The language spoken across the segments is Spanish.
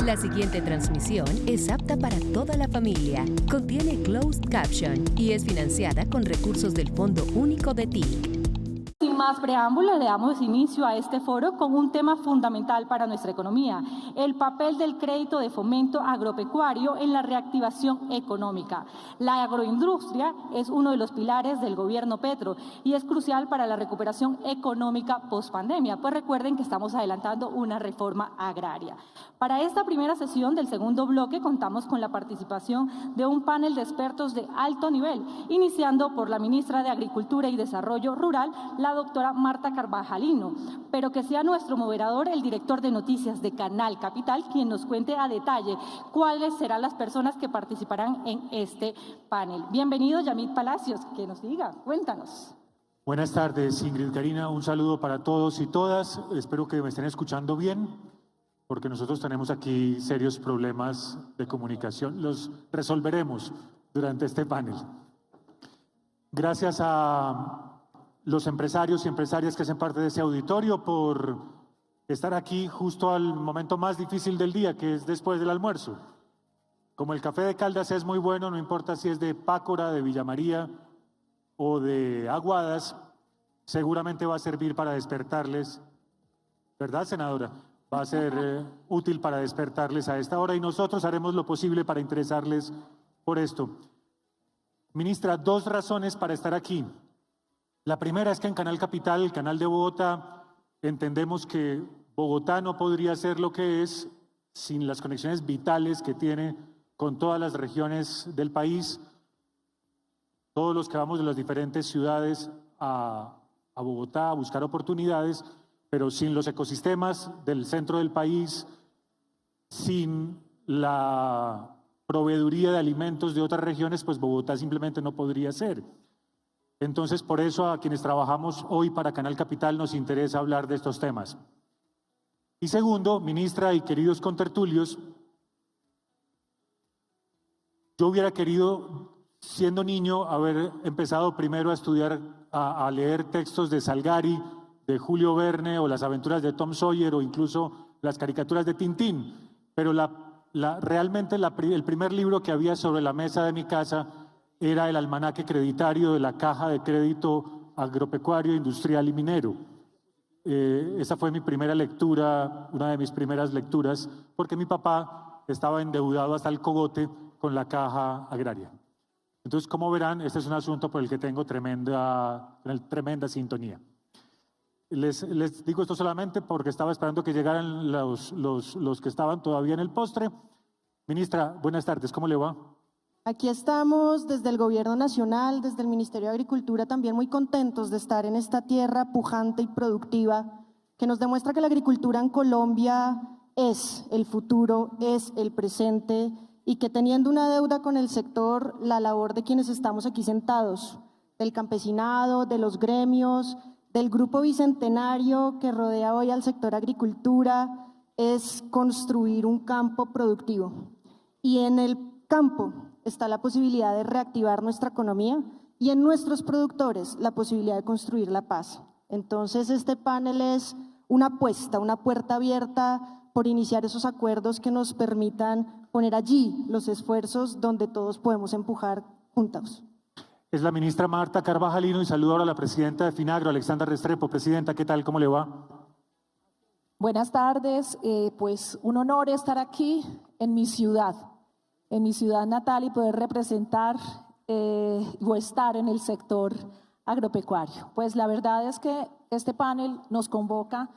La siguiente transmisión es apta para toda la familia. Contiene closed caption y es financiada con recursos del Fondo Único de TIC. Sin más preámbulo, le damos inicio a este foro con un tema fundamental para nuestra economía: el papel del crédito de fomento agropecuario en la reactivación económica. La agroindustria es uno de los pilares del gobierno Petro y es crucial para la recuperación económica pospandemia, pues recuerden que estamos adelantando una reforma agraria. Para esta primera sesión del segundo bloque contamos con la participación de un panel de expertos de alto nivel, iniciando por la ministra de Agricultura y Desarrollo Rural, la doctora Marta Carvajalino, pero que sea nuestro moderador el director de noticias de Canal Capital, quien nos cuente a detalle cuáles serán las personas que participarán en este panel. Bienvenido, Yamit Palacios, que nos diga, cuéntanos. Buenas tardes, Ingrid, Karina, un saludo para todos y todas. Espero que me estén escuchando bien, porque nosotros tenemos aquí serios problemas de comunicación. Los resolveremos durante este panel. Gracias a los empresarios y empresarias que hacen parte de ese auditorio por estar aquí justo al momento más difícil del día, que es después del almuerzo. Como el café de Caldas es muy bueno, no importa si es de Pácora, de Villa María o de Aguadas, seguramente va a servir para despertarles, ¿verdad, senadora? Va a ser útil para despertarles a esta hora y nosotros haremos lo posible para interesarles por esto. Ministra, 2 razones para estar aquí. La primera es que en Canal Capital, el canal de Bogotá, entendemos que Bogotá no podría ser lo que es sin las conexiones vitales que tiene con todas las regiones del país. Todos los que vamos de las diferentes ciudades a Bogotá a buscar oportunidades, pero sin los ecosistemas del centro del país, sin la proveeduría de alimentos de otras regiones, pues Bogotá simplemente no podría ser. Entonces, por eso a quienes trabajamos hoy para Canal Capital nos interesa hablar de estos temas. Y segundo, ministra y queridos contertulios, yo hubiera querido, siendo niño, haber empezado primero a estudiar, a leer textos de Salgari, de Julio Verne, o las aventuras de Tom Sawyer, o incluso las caricaturas de Tintín. Pero realmente el primer libro que había sobre la mesa de mi casa era el almanaque creditario de la Caja de Crédito Agropecuario, Industrial y Minero. Esa fue mi primera lectura, una de mis primeras lecturas, porque mi papá estaba endeudado hasta el cogote con la Caja Agraria. Entonces, como verán, este es un asunto por el que tengo tremenda sintonía. Les digo esto solamente porque estaba esperando que llegaran los que estaban todavía en el postre. Ministra, buenas tardes, ¿cómo le va? Aquí estamos desde el Gobierno Nacional, desde el Ministerio de Agricultura, también muy contentos de estar en esta tierra pujante y productiva que nos demuestra que la agricultura en Colombia es el futuro, es el presente, y que teniendo una deuda con el sector, la labor de quienes estamos aquí sentados, del campesinado, de los gremios, del grupo bicentenario que rodea hoy al sector agricultura, es construir un campo productivo. Y en el campo está la posibilidad de reactivar nuestra economía y en nuestros productores la posibilidad de construir la paz. Entonces este panel es una apuesta, una puerta abierta por iniciar esos acuerdos que nos permitan poner allí los esfuerzos donde todos podemos empujar juntos. Es la ministra Marta Carvajalino y saludo ahora a la presidenta de Finagro, Alexandra Restrepo. Presidenta, ¿qué tal? ¿Cómo le va? Buenas tardes, pues un honor estar aquí en mi ciudad natal y poder representar o estar en el sector agropecuario. Pues la verdad es que este panel nos convoca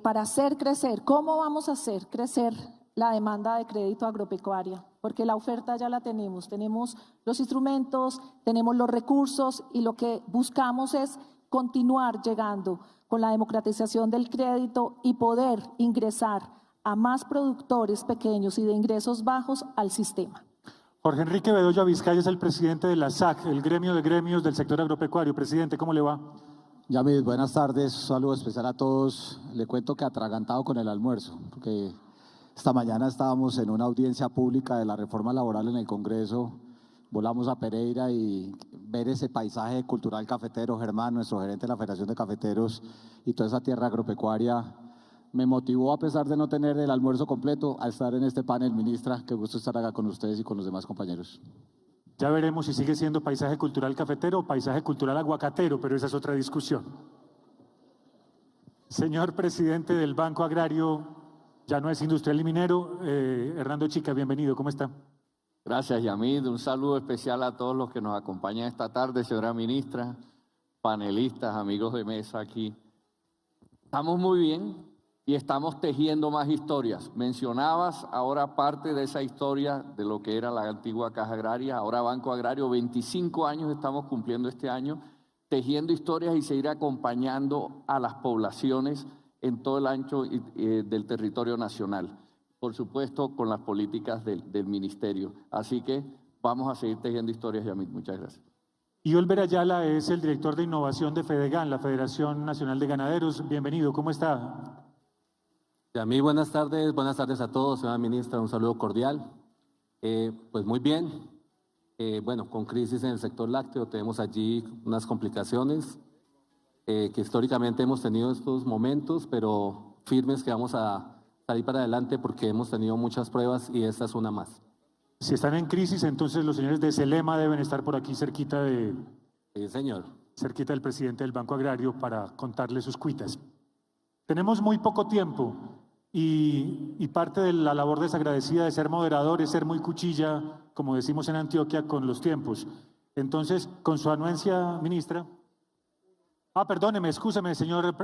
para hacer crecer. ¿Cómo vamos a hacer crecer la demanda de crédito agropecuaria? Porque la oferta ya la tenemos los instrumentos, tenemos los recursos y lo que buscamos es continuar llegando con la democratización del crédito y poder ingresar a más productores pequeños y de ingresos bajos al sistema. Jorge Enrique Bedoya Vizcaya es el presidente de la SAC, el gremio de gremios del sector agropecuario. Presidente, ¿cómo le va? Yamit, buenas tardes, un saludo especial a todos. Le cuento que atragantado con el almuerzo, porque esta mañana estábamos en una audiencia pública de la reforma laboral en el Congreso, volamos a Pereira y ver ese paisaje cultural cafetero, Germán, nuestro gerente de la Federación de Cafeteros, y toda esa tierra agropecuaria, me motivó, a pesar de no tener el almuerzo completo, a estar en este panel. Ministra, qué gusto estar acá con ustedes y con los demás compañeros. Ya veremos si sigue siendo paisaje cultural cafetero o paisaje cultural aguacatero, pero esa es otra discusión. Señor presidente del Banco Agrario, ya no es industrial y minero, Hernando Chica, bienvenido, ¿cómo está? Gracias, Yamid. Un saludo especial a todos los que nos acompañan esta tarde, señora ministra, panelistas, amigos de mesa aquí. Estamos muy bien y estamos tejiendo más historias. Mencionabas ahora parte de esa historia de lo que era la antigua Caja Agraria, ahora Banco Agrario. 25 años estamos cumpliendo este año, tejiendo historias y seguir acompañando a las poblaciones en todo el ancho del territorio nacional. Por supuesto, con las políticas del ministerio. Así que vamos a seguir tejiendo historias, Yamid. Muchas gracias. Y Olver Ayala es el director de innovación de FEDEGAN, la Federación Nacional de Ganaderos. Bienvenido, ¿cómo está? Yamid, buenas tardes a todos, señora ministra, un saludo cordial. Pues muy bien, bueno, con crisis en el sector lácteo tenemos allí unas complicaciones que históricamente hemos tenido estos momentos, pero firmes que vamos a salir para adelante porque hemos tenido muchas pruebas y esta es una más. Si están en crisis, entonces los señores de Celema deben estar por aquí cerquita de... Sí, señor. Cerquita del presidente del Banco Agrario para contarle sus cuitas. Tenemos muy poco tiempo y parte de la labor desagradecida de ser moderador es ser muy cuchilla, como decimos en Antioquia, con los tiempos. Entonces, con su anuencia, ministra... perdóneme, excúseme, señor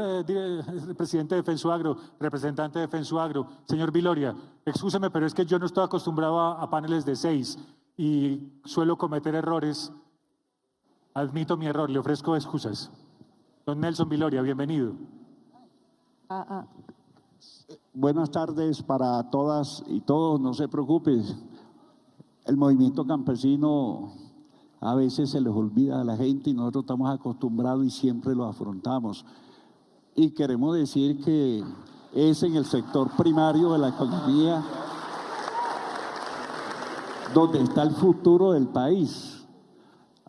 presidente de FENSUAGRO, representante de FENSUAGRO, señor Viloria, excúseme, pero es que yo no estoy acostumbrado a paneles de 6 y suelo cometer errores. Admito mi error, le ofrezco excusas. Don Nelson Viloria, bienvenido. Buenas tardes para todas y todos, no se preocupen. El movimiento campesino a veces se les olvida a la gente y nosotros estamos acostumbrados y siempre lo afrontamos. Y queremos decir que es en el sector primario de la economía donde está el futuro del país.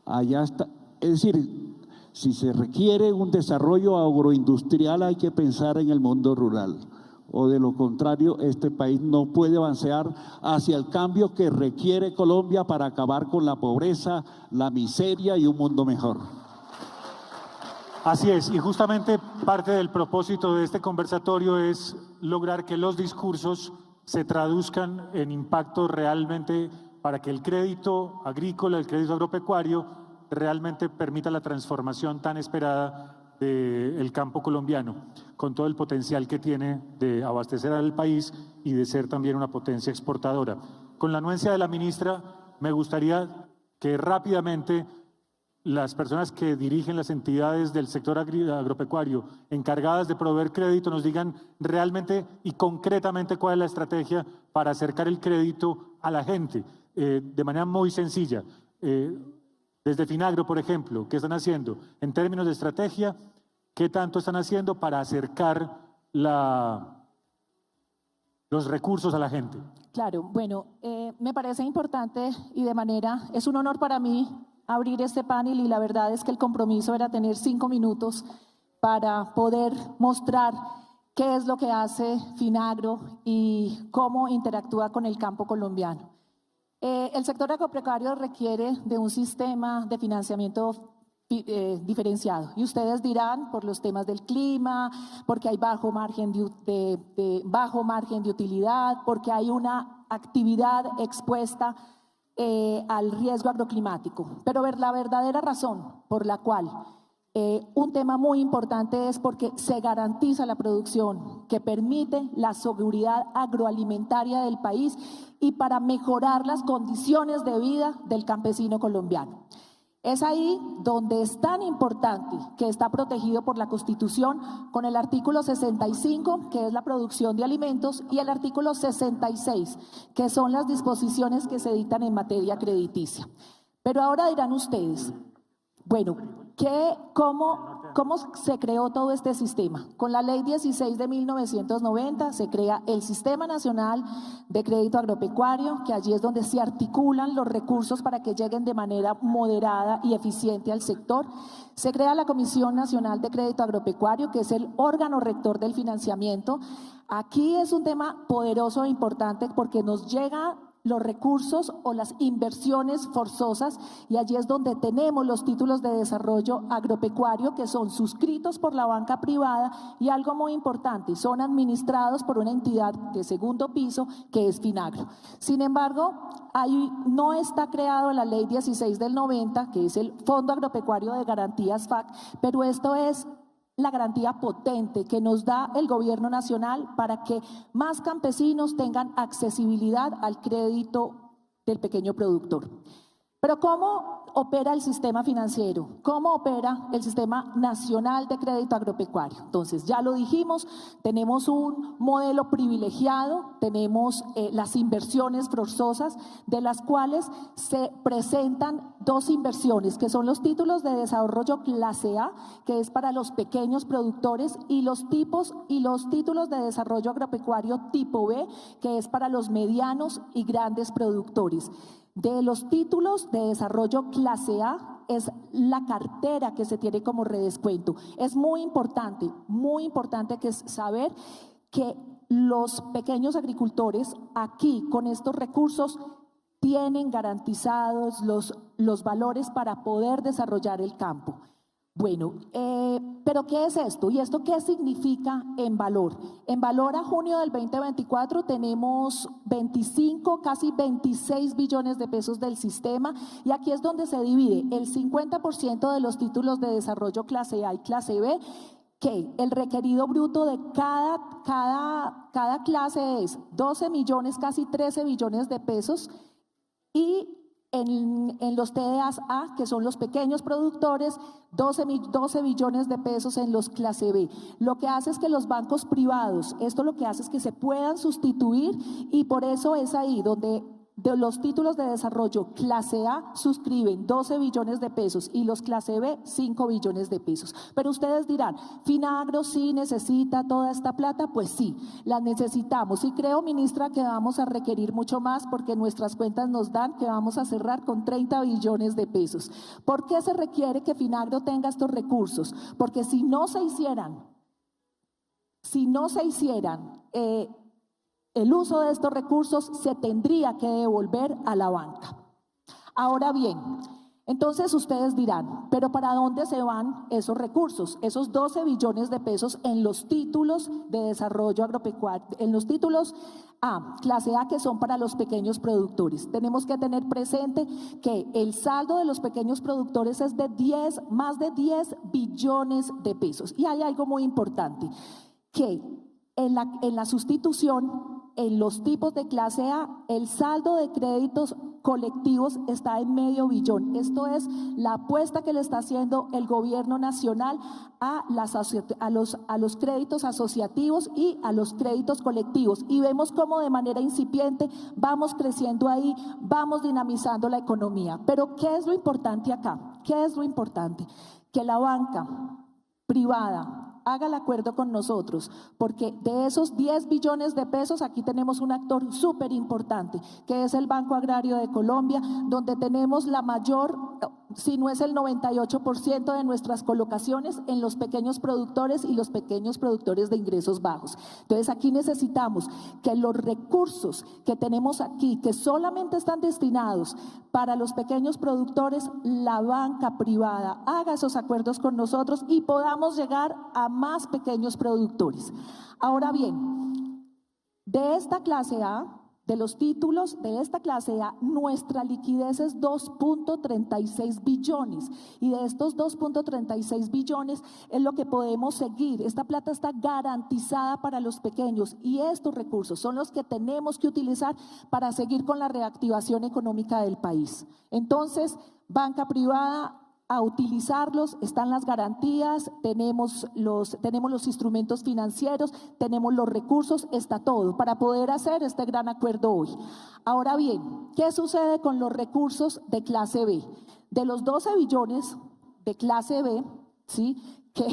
Allá está, es decir, si se requiere un desarrollo agroindustrial hay que pensar en el mundo rural. O de lo contrario, este país no puede avanzar hacia el cambio que requiere Colombia para acabar con la pobreza, la miseria y un mundo mejor. Así es, y justamente parte del propósito de este conversatorio es lograr que los discursos se traduzcan en impacto realmente para que el crédito agrícola, el crédito agropecuario, realmente permita la transformación tan esperada del campo colombiano, con todo el potencial que tiene de abastecer al país y de ser también una potencia exportadora. Con la anuencia de la ministra, me gustaría que rápidamente las personas que dirigen las entidades del sector agropecuario encargadas de proveer crédito nos digan realmente y concretamente cuál es la estrategia para acercar el crédito a la gente, de manera muy sencilla. Desde Finagro, por ejemplo, ¿qué están haciendo? En términos de estrategia, ¿qué tanto están haciendo para acercar los recursos a la gente? Claro, bueno, me parece importante y es un honor para mí abrir este panel y la verdad es que el compromiso era tener 5 minutos para poder mostrar qué es lo que hace Finagro y cómo interactúa con el campo colombiano. El sector agropecuario requiere de un sistema de financiamiento diferenciado y ustedes dirán por los temas del clima, porque hay bajo margen de utilidad, porque hay una actividad expuesta al riesgo agroclimático, pero la verdadera razón por la cual un tema muy importante es porque se garantiza la producción que permite la seguridad agroalimentaria del país y para mejorar las condiciones de vida del campesino colombiano. Es ahí donde es tan importante que está protegido por la Constitución con el artículo 65, que es la producción de alimentos, y el artículo 66, que son las disposiciones que se dictan en materia crediticia. Pero ahora dirán ustedes, bueno, ¿cómo ¿Cómo se creó todo este sistema? Con la Ley 16 de 1990 se crea el Sistema Nacional de Crédito Agropecuario, que allí es donde se articulan los recursos para que lleguen de manera moderada y eficiente al sector. Se crea la Comisión Nacional de Crédito Agropecuario, que es el órgano rector del financiamiento. Aquí es un tema poderoso e importante porque nos llega los recursos o las inversiones forzosas, y allí es donde tenemos los títulos de desarrollo agropecuario que son suscritos por la banca privada y, algo muy importante, son administrados por una entidad de segundo piso que es Finagro. Sin embargo, no está creado en la Ley 16 del 90, que es el Fondo Agropecuario de Garantías FAC, pero esto es la garantía potente que nos da el gobierno nacional para que más campesinos tengan accesibilidad al crédito del pequeño productor. Pero ¿cómo opera el sistema financiero? ¿Cómo opera el Sistema Nacional de Crédito Agropecuario? Entonces, ya lo dijimos, tenemos un modelo privilegiado, tenemos las inversiones forzosas, de las cuales se presentan dos inversiones, que son los títulos de desarrollo clase A, que es para los pequeños productores, y los títulos de desarrollo agropecuario tipo B, que es para los medianos y grandes productores. De los títulos de desarrollo clase A es la cartera que se tiene como redescuento. Es muy importante que es saber que los pequeños agricultores aquí con estos recursos tienen garantizados los valores para poder desarrollar el campo. Bueno, pero ¿qué es esto? ¿Y esto qué significa en valor? En valor a junio del 2024 tenemos 25, casi 26 billones de pesos del sistema, y aquí es donde se divide el 50% de los títulos de desarrollo clase A y clase B, que el requerido bruto de cada clase es 12 millones, casi 13 billones de pesos, y en los TDAs A, que son los pequeños productores, 12 billones de pesos en los clase B. Lo que hace es que los bancos privados, esto lo que hace es que se puedan sustituir, y por eso es ahí donde de los títulos de desarrollo clase A suscriben 12 billones de pesos y los clase B 5 billones de pesos. Pero ustedes dirán, ¿Finagro sí necesita toda esta plata? Pues sí, la necesitamos, y creo, ministra, que vamos a requerir mucho más porque nuestras cuentas nos dan que vamos a cerrar con 30 billones de pesos. ¿Por qué se requiere que Finagro tenga estos recursos? Porque si no se hicieran el uso de estos recursos, se tendría que devolver a la banca. Ahora bien, entonces ustedes dirán, ¿pero para dónde se van esos recursos? Esos 12 billones de pesos en los títulos de desarrollo agropecuario, en los títulos A, clase A, que son para los pequeños productores. Tenemos que tener presente que el saldo de los pequeños productores es de más de 10 billones de pesos. Y hay algo muy importante, que en la sustitución, en los tipos de clase A, el saldo de créditos colectivos está en $500 millones. Esto es la apuesta que le está haciendo el gobierno nacional a los créditos asociativos y a los créditos colectivos. Y vemos cómo de manera incipiente vamos creciendo ahí, vamos dinamizando la economía. Pero ¿qué es lo importante acá? ¿Qué es lo importante? Que la banca privada haga el acuerdo con nosotros, porque de esos 10 billones de pesos aquí tenemos un actor súper importante, que es el Banco Agrario de Colombia, donde tenemos la mayor, si no es el 98% de nuestras colocaciones en los pequeños productores y los pequeños productores de ingresos bajos. Entonces aquí necesitamos que los recursos que tenemos aquí, que solamente están destinados para los pequeños productores, la banca privada haga esos acuerdos con nosotros y podamos llegar a más pequeños productores. Ahora bien, de esta clase A, de los títulos de esta clase A, nuestra liquidez es 2.36 billones, y de estos 2.36 billones es lo que podemos seguir. Esta plata está garantizada para los pequeños, y estos recursos son los que tenemos que utilizar para seguir con la reactivación económica del país. Entonces, banca privada, a utilizarlos, están las garantías, tenemos los instrumentos financieros, tenemos los recursos, está todo para poder hacer este gran acuerdo hoy. Ahora bien, ¿qué sucede con los recursos de clase B? De los 12 billones de clase B, ¿sí?, que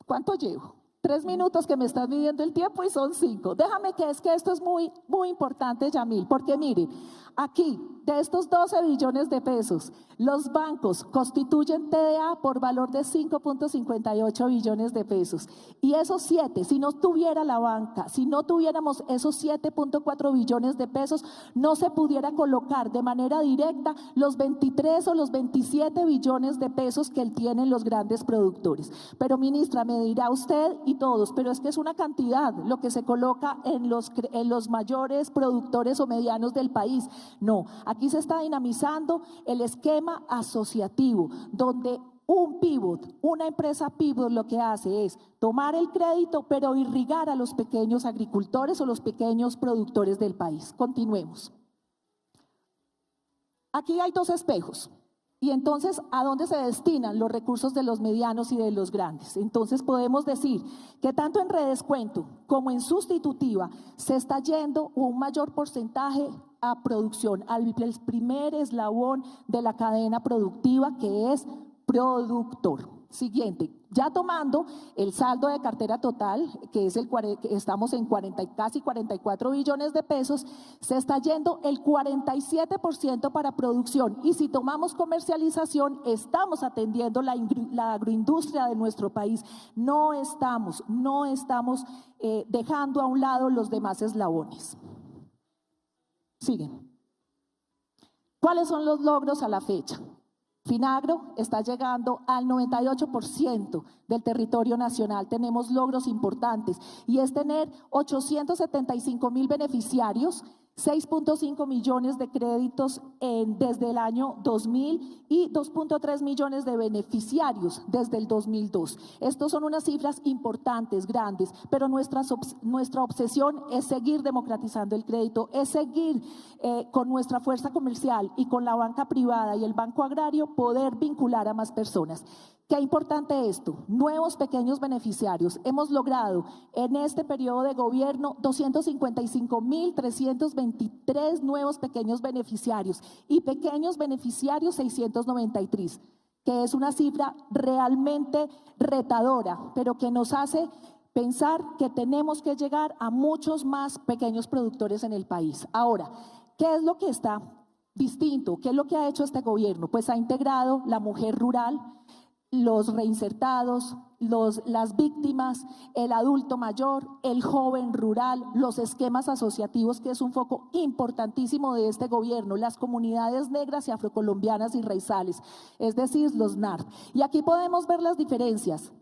¿cuánto llevo? 3 minutos que me estás midiendo el tiempo y son 5. Déjame que es que esto es muy importante, Yamil, porque miren, aquí de estos 12 billones de pesos, los bancos constituyen TDA por valor de 5.58 billones de pesos. Y esos 7, si no tuviera la banca, si no tuviéramos esos 7.4 billones de pesos, no se pudiera colocar de manera directa los 23 o los 27 billones de pesos que tienen los grandes productores. Pero ministra, me dirá usted y todos, pero es que es una cantidad lo que se coloca en los mayores productores o medianos del país. No, aquí se está dinamizando el esquema asociativo, donde un pivot, una empresa pivot lo que hace es tomar el crédito, pero irrigar a los pequeños agricultores o los pequeños productores del país. Continuemos. Aquí hay 2 espejos. Y entonces, ¿a dónde se destinan los recursos de los medianos y de los grandes? Entonces podemos decir que tanto en redescuento como en sustitutiva se está yendo un mayor porcentaje a producción, al primer eslabón de la cadena productiva, que es productor. Siguiente, ya tomando el saldo de cartera total, que es estamos en casi 44 billones de pesos, se está yendo el 47% para producción. Y si tomamos comercialización, estamos atendiendo la agroindustria de nuestro país. No estamos dejando a un lado los demás eslabones. Siguen. ¿Cuáles son los logros a la fecha? Finagro está llegando al 98% del territorio nacional. Tenemos logros importantes y es tener 875,000 beneficiarios, 6.5 millones de créditos desde el año 2000 y 2.3 millones de beneficiarios desde el 2002. Estos son unas cifras importantes, grandes, pero nuestra obsesión es seguir democratizando el crédito, es seguir con nuestra fuerza comercial y con la banca privada y el banco agrario poder vincular a más personas. Qué importante esto, nuevos pequeños beneficiarios. Hemos logrado en este periodo de gobierno 255,323 nuevos pequeños beneficiarios y pequeños beneficiarios 693, que es una cifra realmente retadora, pero que nos hace pensar que tenemos que llegar a muchos más pequeños productores en el país. Ahora, ¿qué es lo que está distinto? ¿Qué es lo que ha hecho este gobierno? Pues ha integrado la mujer rural, los reinsertados, las víctimas, el adulto mayor, el joven rural, los esquemas asociativos, que es un foco importantísimo de este gobierno, las comunidades negras y afrocolombianas y raizales, es decir, los NART. Y aquí podemos ver las diferencias.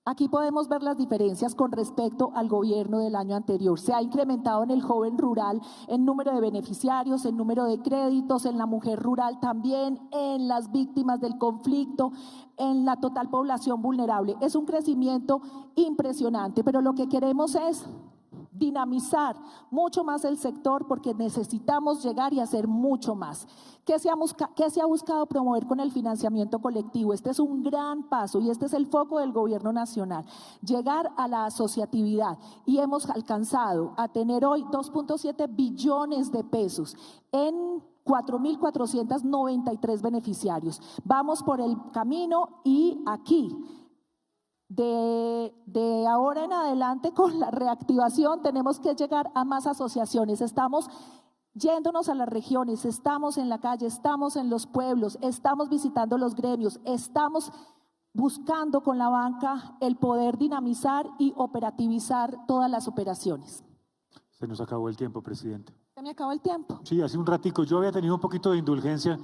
Aquí podemos ver las diferencias con respecto al gobierno del año anterior. Se ha incrementado en el joven rural el número de beneficiarios, el número de créditos, en la mujer rural también, en las víctimas del conflicto, en la total población vulnerable. Es un crecimiento impresionante, pero lo que queremos es dinamizar mucho más el sector porque necesitamos llegar y hacer mucho más. ¿Qué se ha buscado promover con el financiamiento colectivo? Este es un gran paso y este es el foco del gobierno nacional, llegar a la asociatividad, y hemos alcanzado a tener hoy 2.7 billones de pesos en 4.493 beneficiarios. Vamos por el camino y aquí de ahora en adelante, con la reactivación, tenemos que llegar a más asociaciones. Estamos yéndonos a las regiones, estamos en la calle, estamos en los pueblos, estamos visitando los gremios, estamos buscando con la banca el poder dinamizar y operativizar todas las operaciones. Se nos acabó el tiempo, presidente. ¿Se me acabó el tiempo? Sí, hace un ratico. Yo había tenido un poquito de indulgencia.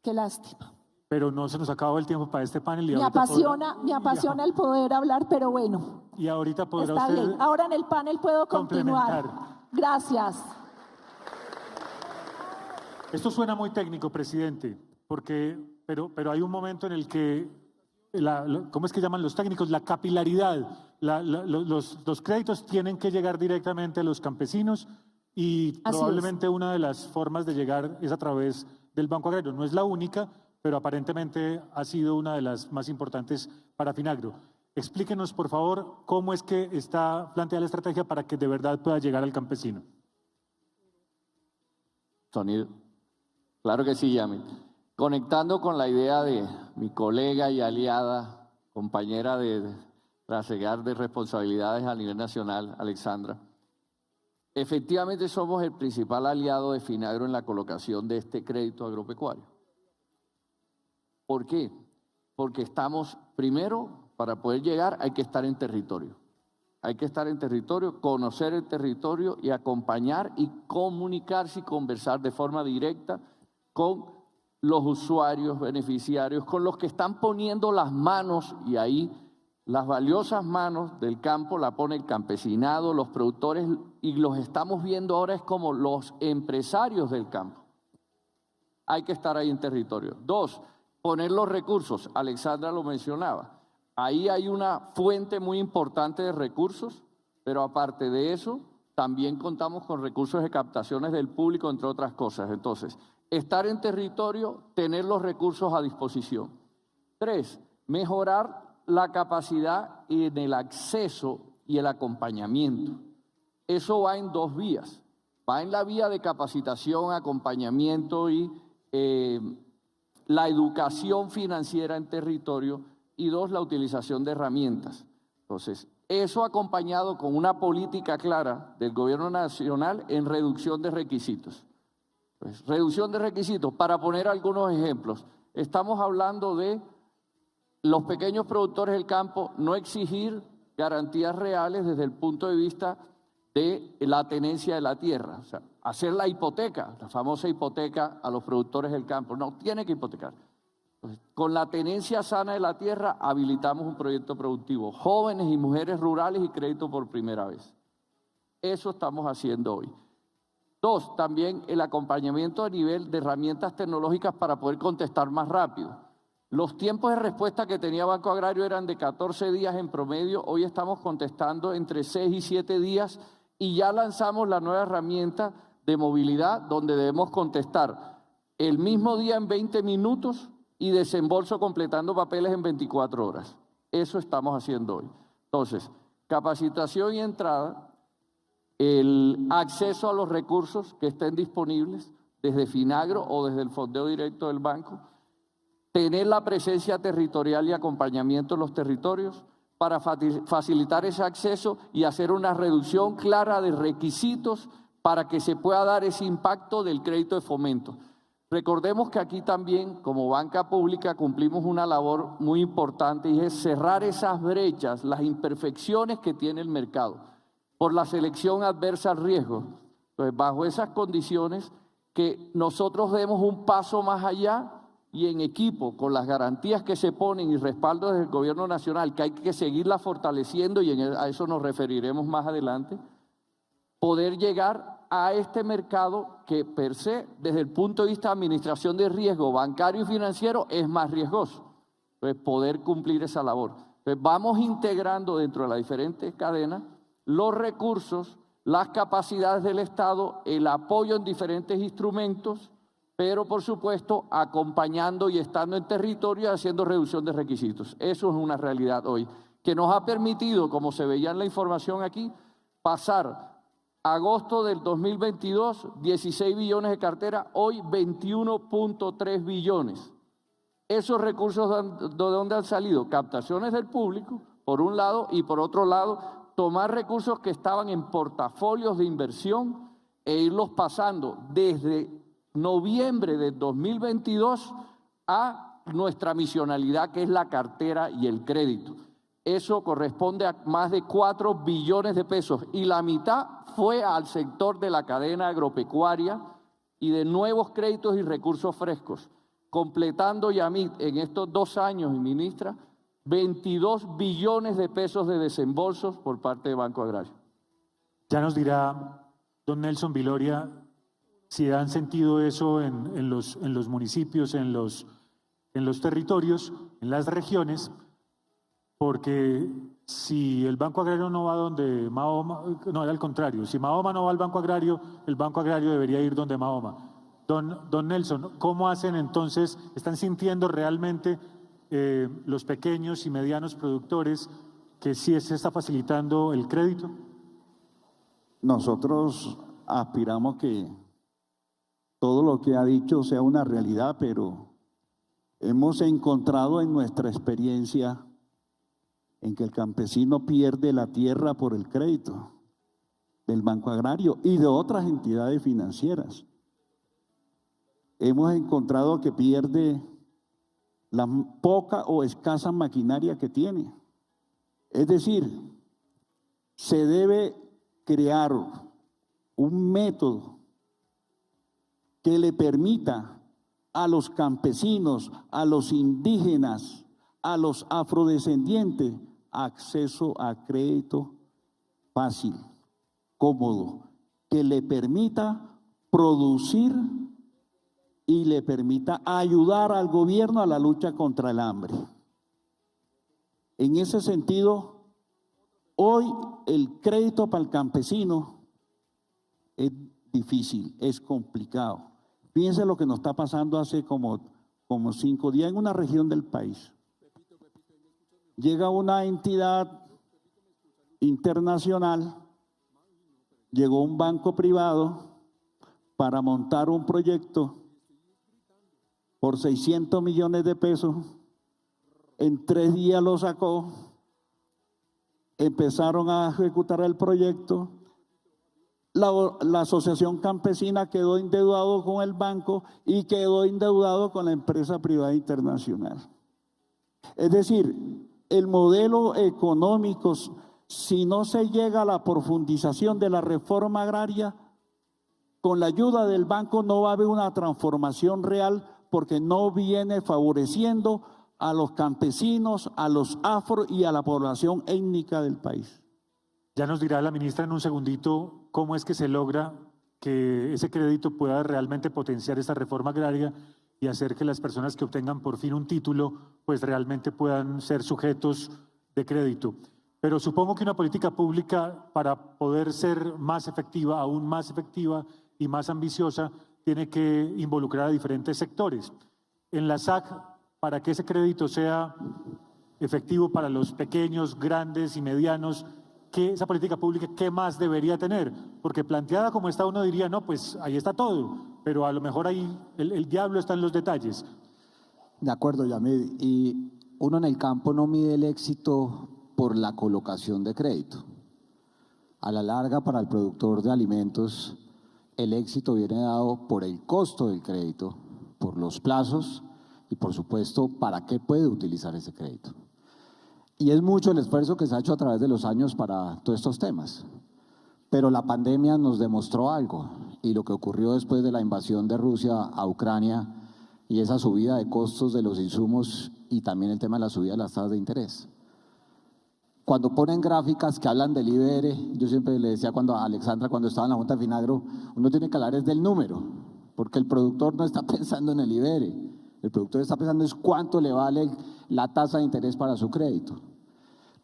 Qué lástima. Pero no se nos acabó el tiempo para este panel. Y me apasiona el poder hablar, pero bueno. Y ahorita podrá está usted bien. Ahora en el panel puedo continuar. Gracias. Esto suena muy técnico, presidente, pero hay un momento en el que, ¿cómo es que llaman los técnicos? La capilaridad. Los créditos tienen que llegar directamente a los campesinos y probablemente una de las formas de llegar es a través del Banco Agrario. No es la única, pero aparentemente ha sido una de las más importantes para Finagro. Explíquenos, por favor, cómo es que está planteada la estrategia para que de verdad pueda llegar al campesino. Sonido. Claro que sí, Yami. conectando con la idea de mi colega y aliada, compañera de trasegar de responsabilidades a nivel nacional, Alexandra, efectivamente somos el principal aliado de Finagro en la colocación de este crédito agropecuario. ¿Por qué? Porque estamos, primero, para poder llegar hay que estar en territorio. Hay que estar en territorio, conocer el territorio y acompañar y comunicarse y conversar de forma directa con los usuarios, beneficiarios, con los que están poniendo las manos, y ahí las valiosas manos del campo la pone el campesinado, los productores, y los estamos viendo ahora es como los empresarios del campo. Hay que estar ahí en territorio. 2, poner los recursos. Alexandra lo mencionaba. Ahí hay una fuente muy importante de recursos, pero aparte de eso, también contamos con recursos de captaciones del público, entre otras cosas. Entonces, estar en territorio, tener los recursos a disposición. 3, mejorar la capacidad en el acceso y el acompañamiento. Eso va en 2 vías. Va en la vía de capacitación, acompañamiento y la educación financiera en territorio. Y 2, la utilización de herramientas. Entonces, eso acompañado con una política clara del gobierno nacional en reducción de requisitos. Pues, reducción de requisitos, para poner algunos ejemplos. Estamos hablando de los pequeños productores del campo, no exigir garantías reales desde el punto de vista de la tenencia de la tierra. O sea, hacer la hipoteca, la famosa hipoteca a los productores del campo. No, tiene que hipotecar. Con la tenencia sana de la tierra habilitamos un proyecto productivo. Jóvenes y mujeres rurales y crédito por primera vez. Eso estamos haciendo hoy. 2, también el acompañamiento a nivel de herramientas tecnológicas para poder contestar más rápido. Los tiempos de respuesta que tenía Banco Agrario eran de 14 días en promedio. Hoy estamos contestando entre 6 y 7 días y ya lanzamos la nueva herramienta de movilidad donde debemos contestar el mismo día en 20 minutos y desembolso completando papeles en 24 horas. Eso estamos haciendo hoy. Entonces, capacitación y entrada, el acceso a los recursos que estén disponibles desde Finagro o desde el fondeo directo del banco, tener la presencia territorial y acompañamiento en los territorios para facilitar ese acceso y hacer una reducción clara de requisitos para que se pueda dar ese impacto del crédito de fomento. Recordemos que aquí también, como banca pública, cumplimos una labor muy importante y es cerrar esas brechas, las imperfecciones que tiene el mercado por la selección adversa al riesgo. Entonces, bajo esas condiciones, que nosotros demos un paso más allá y en equipo, con las garantías que se ponen y respaldo desde el gobierno nacional, que hay que seguirla fortaleciendo y a eso nos referiremos más adelante, poder llegar a este mercado que per se, desde el punto de vista de administración de riesgo bancario y financiero, es más riesgoso. Entonces, poder cumplir esa labor. Entonces, vamos integrando dentro de las diferentes cadenas los recursos, las capacidades del Estado, el apoyo en diferentes instrumentos, pero por supuesto acompañando y estando en territorio y haciendo reducción de requisitos. Eso es una realidad hoy, que nos ha permitido, como se veía en la información aquí, pasar agosto del 2022, 16 billones de cartera, hoy 21.3 billones. Esos recursos, ¿de dónde han salido? Captaciones del público, por un lado, y por otro lado, tomar recursos que estaban en portafolios de inversión e irlos pasando desde noviembre del 2022 a nuestra misionalidad, que es la cartera y el crédito. Eso corresponde a más de 4 billones de pesos y la mitad fue al sector de la cadena agropecuaria y de nuevos créditos y recursos frescos, completando, Yamit, en estos 2 años, ministra, 22 billones de pesos de desembolsos por parte de Banco Agrario. Ya nos dirá don Nelson Viloria si han sentido eso en los municipios, en los territorios, en las regiones, porque si el Banco Agrario no va donde Mahoma, no, al contrario, si Mahoma no va al Banco Agrario, el Banco Agrario debería ir donde Mahoma. Don Nelson, ¿cómo hacen entonces? ¿Están sintiendo realmente los pequeños y medianos productores que sí se está facilitando el crédito? Nosotros aspiramos que todo lo que ha dicho sea una realidad, pero Hemos encontrado en nuestra experiencia en que el campesino pierde la tierra por el crédito del Banco Agrario y de otras entidades financieras. Hemos encontrado que pierde la poca o escasa maquinaria que tiene. Es decir, se debe crear un método que le permita a los campesinos, a los indígenas, a los afrodescendientes, acceso a crédito fácil, cómodo, que le permita producir y le permita ayudar al gobierno a la lucha contra el hambre. En ese sentido, hoy el crédito para el campesino es difícil, es complicado. Fíjense lo que nos está pasando hace como 5 días en una región del país. Llega una entidad internacional, llegó un banco privado para montar un proyecto por 600 millones de pesos. En 3 días lo sacó, empezaron a ejecutar el proyecto. La asociación campesina quedó endeudado con el banco y quedó endeudado con la empresa privada internacional. Es decir, el modelo económico, si no se llega a la profundización de la reforma agraria, con la ayuda del banco no va a haber una transformación real porque no viene favoreciendo a los campesinos, a los afro y a la población étnica del país. Ya nos dirá la ministra en un segundito cómo es que se logra que ese crédito pueda realmente potenciar esta reforma agraria y hacer que las personas que obtengan por fin un título pues realmente puedan ser sujetos de crédito. Pero supongo que una política pública para poder ser más efectiva, aún más efectiva y más ambiciosa, tiene que involucrar a diferentes sectores. En la SAC, para que ese crédito sea efectivo para los pequeños, grandes y medianos, esa política pública, ¿qué más debería tener? Porque planteada como está uno diría, no, pues ahí está todo, pero a lo mejor ahí el diablo está en los detalles. De acuerdo, Yamid. Y uno en el campo no mide el éxito por la colocación de crédito. A la larga, para el productor de alimentos, el éxito viene dado por el costo del crédito, por los plazos y, por supuesto, para qué puede utilizar ese crédito. Y es mucho el esfuerzo que se ha hecho a través de los años para todos estos temas. Pero la pandemia nos demostró algo, y lo que ocurrió después de la invasión de Rusia a Ucrania y esa subida de costos de los insumos y también el tema de la subida de las tasas de interés. Cuando ponen gráficas que hablan del IBR, yo siempre le decía a Alexandra cuando estaba en la Junta de Finagro, uno tiene que hablar es del número, porque el productor no está pensando en el IBR. El productor está pensando es cuánto le vale la tasa de interés para su crédito.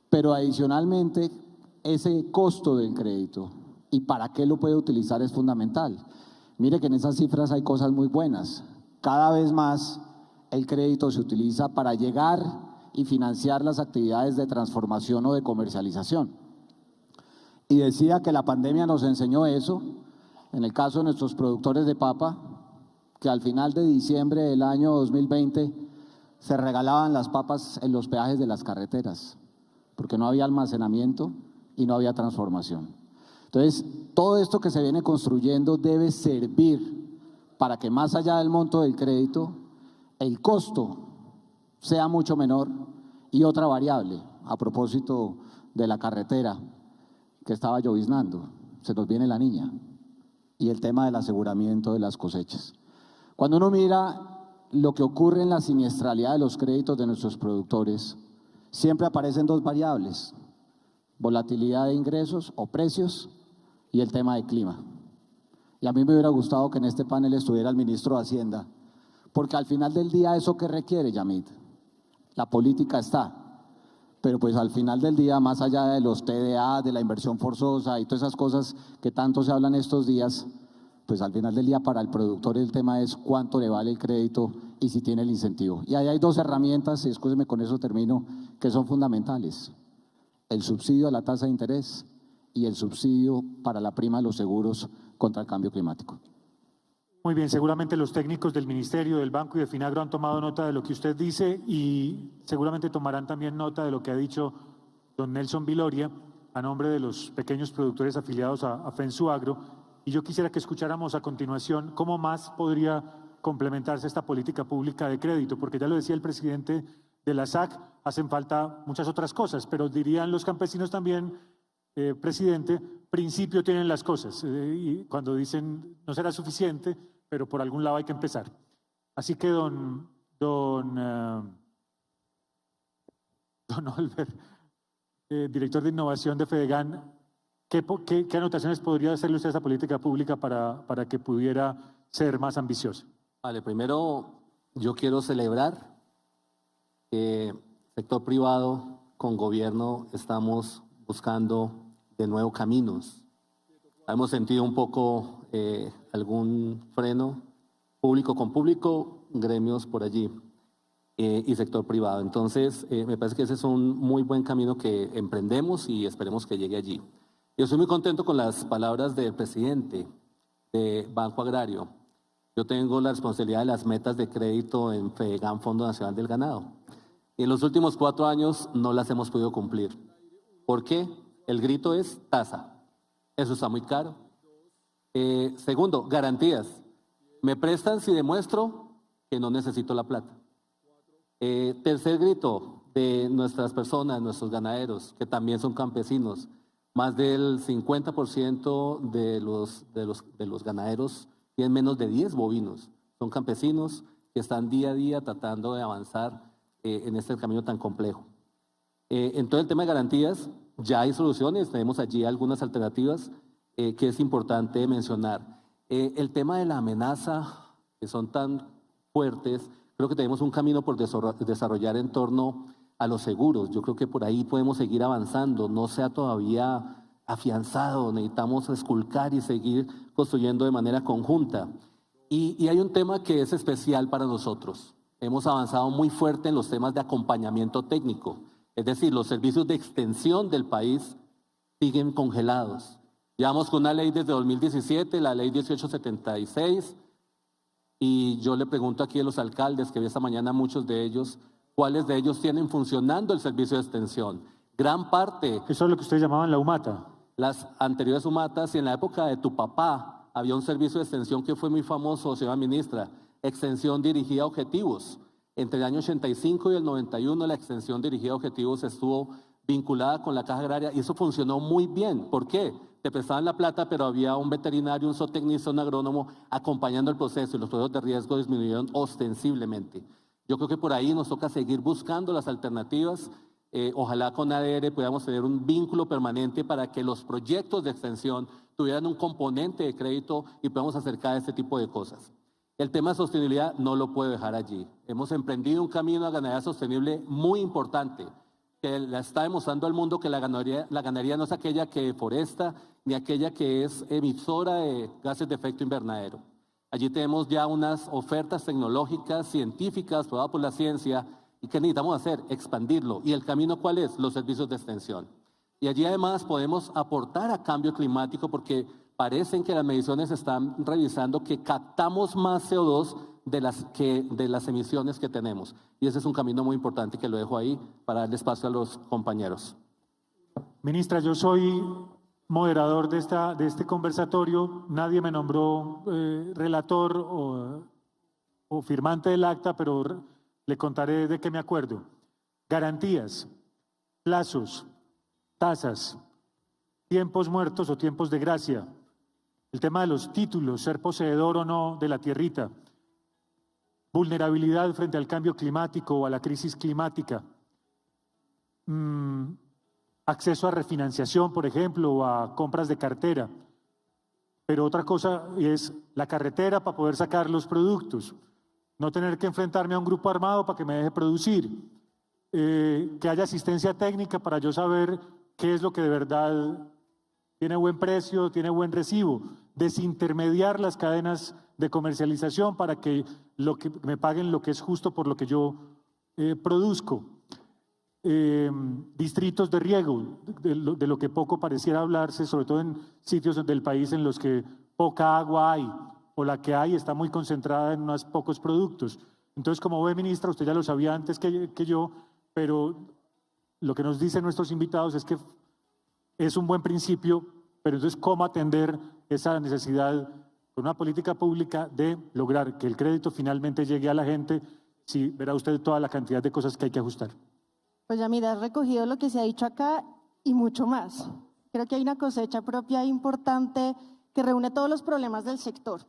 Pero adicionalmente, ese costo del crédito y para qué lo puede utilizar es fundamental. Mire que en esas cifras hay cosas muy buenas. Cada vez más el crédito se utiliza para llegar y financiar las actividades de transformación o de comercialización. Y decía que la pandemia nos enseñó eso, en el caso de nuestros productores de papa, que al final de diciembre del año 2020 se regalaban las papas en los peajes de las carreteras, porque no había almacenamiento y no había transformación. Entonces, todo esto que se viene construyendo debe servir para que más allá del monto del crédito, el costo sea mucho menor. Y otra variable, a propósito de la carretera que estaba lloviznando, se nos viene la niña, y el tema del aseguramiento de las cosechas. Cuando uno mira lo que ocurre en la siniestralidad de los créditos de nuestros productores, siempre aparecen 2 variables: volatilidad de ingresos o precios y el tema de clima. Y a mí me hubiera gustado que en este panel estuviera el ministro de Hacienda, porque al final del día, ¿eso qué requiere, Yamid? La política está, pero pues al final del día, más allá de los TDA, de la inversión forzosa y todas esas cosas que tanto se hablan estos días, pues al final del día para el productor el tema es cuánto le vale el crédito y si tiene el incentivo. Y ahí hay 2 herramientas, y escúcheme, con eso termino, que son fundamentales: el subsidio a la tasa de interés y el subsidio para la prima de los seguros contra el cambio climático. Muy bien, seguramente los técnicos del Ministerio, del Banco y de Finagro han tomado nota de lo que usted dice y seguramente tomarán también nota de lo que ha dicho don Nelson Viloria a nombre de los pequeños productores afiliados a FENSUAGRO. Y yo quisiera que escucháramos a continuación cómo más podría complementarse esta política pública de crédito, porque ya lo decía el presidente de la SAC, hacen falta muchas otras cosas, pero dirían los campesinos también, presidente, principio tienen las cosas, y cuando dicen no será suficiente, pero por algún lado hay que empezar. Así que don Olver, director de innovación de Fedegan, ¿qué anotaciones podría hacerle usted a esta política pública para que pudiera ser más ambiciosa? Vale, primero yo quiero celebrar que sector privado con gobierno estamos buscando de nuevo caminos. Hemos sentido un poco algún freno público con público, gremios por allí y sector privado. Entonces, me parece que ese es un muy buen camino que emprendemos y esperemos que llegue allí. Yo estoy muy contento con las palabras del presidente de Banco Agrario. Yo tengo la responsabilidad de las metas de crédito en Fedegan, Fondo Nacional del Ganado. Y en los últimos 4 años no las hemos podido cumplir. ¿Por qué? El grito es tasa. Eso está muy caro. Segundo, garantías. Me prestan si demuestro que no necesito la plata. Tercer grito de nuestras personas, nuestros ganaderos, que también son campesinos. Más del 50% de los ganaderos tienen menos de 10 bovinos. Son campesinos que están día a día tratando de avanzar en este camino tan complejo. En todo el tema de garantías, ya hay soluciones, tenemos allí algunas alternativas que es importante mencionar. El tema de la amenaza, que son tan fuertes, creo que tenemos un camino por desarrollar en torno a los seguros. Yo creo que por ahí podemos seguir avanzando, no sea todavía afianzado, necesitamos esculcar y seguir construyendo de manera conjunta. Y hay un tema que es especial para nosotros. Hemos avanzado muy fuerte en los temas de acompañamiento técnico, es decir, los servicios de extensión del país siguen congelados. Llevamos con una ley desde 2017, la ley 1876, y yo le pregunto aquí a los alcaldes, que vi esta mañana muchos de ellos, ¿cuáles de ellos tienen funcionando el servicio de extensión? Gran parte. Eso es lo que ustedes llamaban la UMATA. Las anteriores UMATAs, y en la época de tu papá había un servicio de extensión que fue muy famoso, señora ministra, extensión dirigida a objetivos. Entre el año 85 y el 91 la extensión dirigida a objetivos estuvo vinculada con la Caja Agraria y eso funcionó muy bien. ¿Por qué? Te prestaban la plata, pero había un veterinario, un zootecnista, un agrónomo acompañando el proceso y los procesos de riesgo disminuyeron ostensiblemente. Yo creo que por ahí nos toca seguir buscando las alternativas. Ojalá con ADR podamos tener un vínculo permanente para que los proyectos de extensión tuvieran un componente de crédito y podamos acercar a este tipo de cosas. El tema de sostenibilidad no lo puedo dejar allí. Hemos emprendido un camino a ganadería sostenible muy importante, que la está demostrando al mundo que la ganadería no es aquella que deforesta ni aquella que es emisora de gases de efecto invernadero. Allí tenemos ya unas ofertas tecnológicas, científicas, probadas por la ciencia, y ¿qué necesitamos hacer? Expandirlo. ¿Y el camino cuál es? Los servicios de extensión. Y allí además podemos aportar a cambio climático porque parecen que las mediciones están revisando que captamos más CO2 de las emisiones que tenemos. Y ese es un camino muy importante que lo dejo ahí para darle espacio a los compañeros. Ministra, yo soy moderador de este conversatorio. Nadie me nombró relator o firmante del acta, pero le contaré de qué me acuerdo. Garantías, plazos, tasas, tiempos muertos o tiempos de gracia, el tema de los títulos, ser poseedor o no de la tierrita, vulnerabilidad frente al cambio climático o a la crisis climática, acceso a refinanciación, por ejemplo, o a compras de cartera. Pero otra cosa es la carretera para poder sacar los productos, no tener que enfrentarme a un grupo armado para que me deje producir, que haya asistencia técnica para yo saber qué es lo que de verdad tiene buen precio, tiene buen recibo, desintermediar las cadenas de comercialización para que me paguen lo que es justo por lo que yo produzco. Distritos de riego, de lo que poco pareciera hablarse, sobre todo en sitios del país en los que poca agua hay. o la que hay está muy concentrada en unos pocos productos. Entonces, como ve, ministra, usted ya lo sabía antes que yo, pero lo que nos dicen nuestros invitados es que es un buen principio, pero entonces, ¿cómo atender esa necesidad con una política pública de lograr que el crédito finalmente llegue a la gente? Sí, verá usted toda la cantidad de cosas que hay que ajustar. Pues ya mira, has recogido lo que se ha dicho acá y mucho más. Creo que hay una cosecha propia importante que reúne todos los problemas del sector.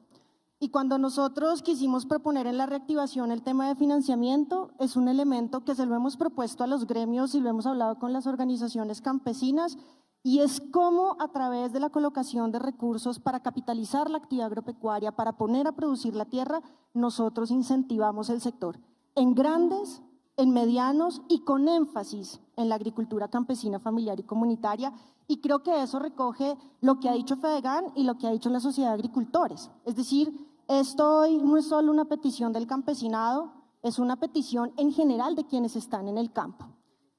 Y cuando nosotros quisimos proponer en la reactivación el tema de financiamiento, es un elemento que se lo hemos propuesto a los gremios y lo hemos hablado con las organizaciones campesinas, y es cómo a través de la colocación de recursos para capitalizar la actividad agropecuaria, para poner a producir la tierra, nosotros incentivamos el sector en grandes, en medianos y con énfasis en la agricultura campesina, familiar y comunitaria. Y creo que eso recoge lo que ha dicho Fedegan y lo que ha dicho la Sociedad de Agricultores. Es decir, esto hoy no es solo una petición del campesinado, es una petición en general de quienes están en el campo.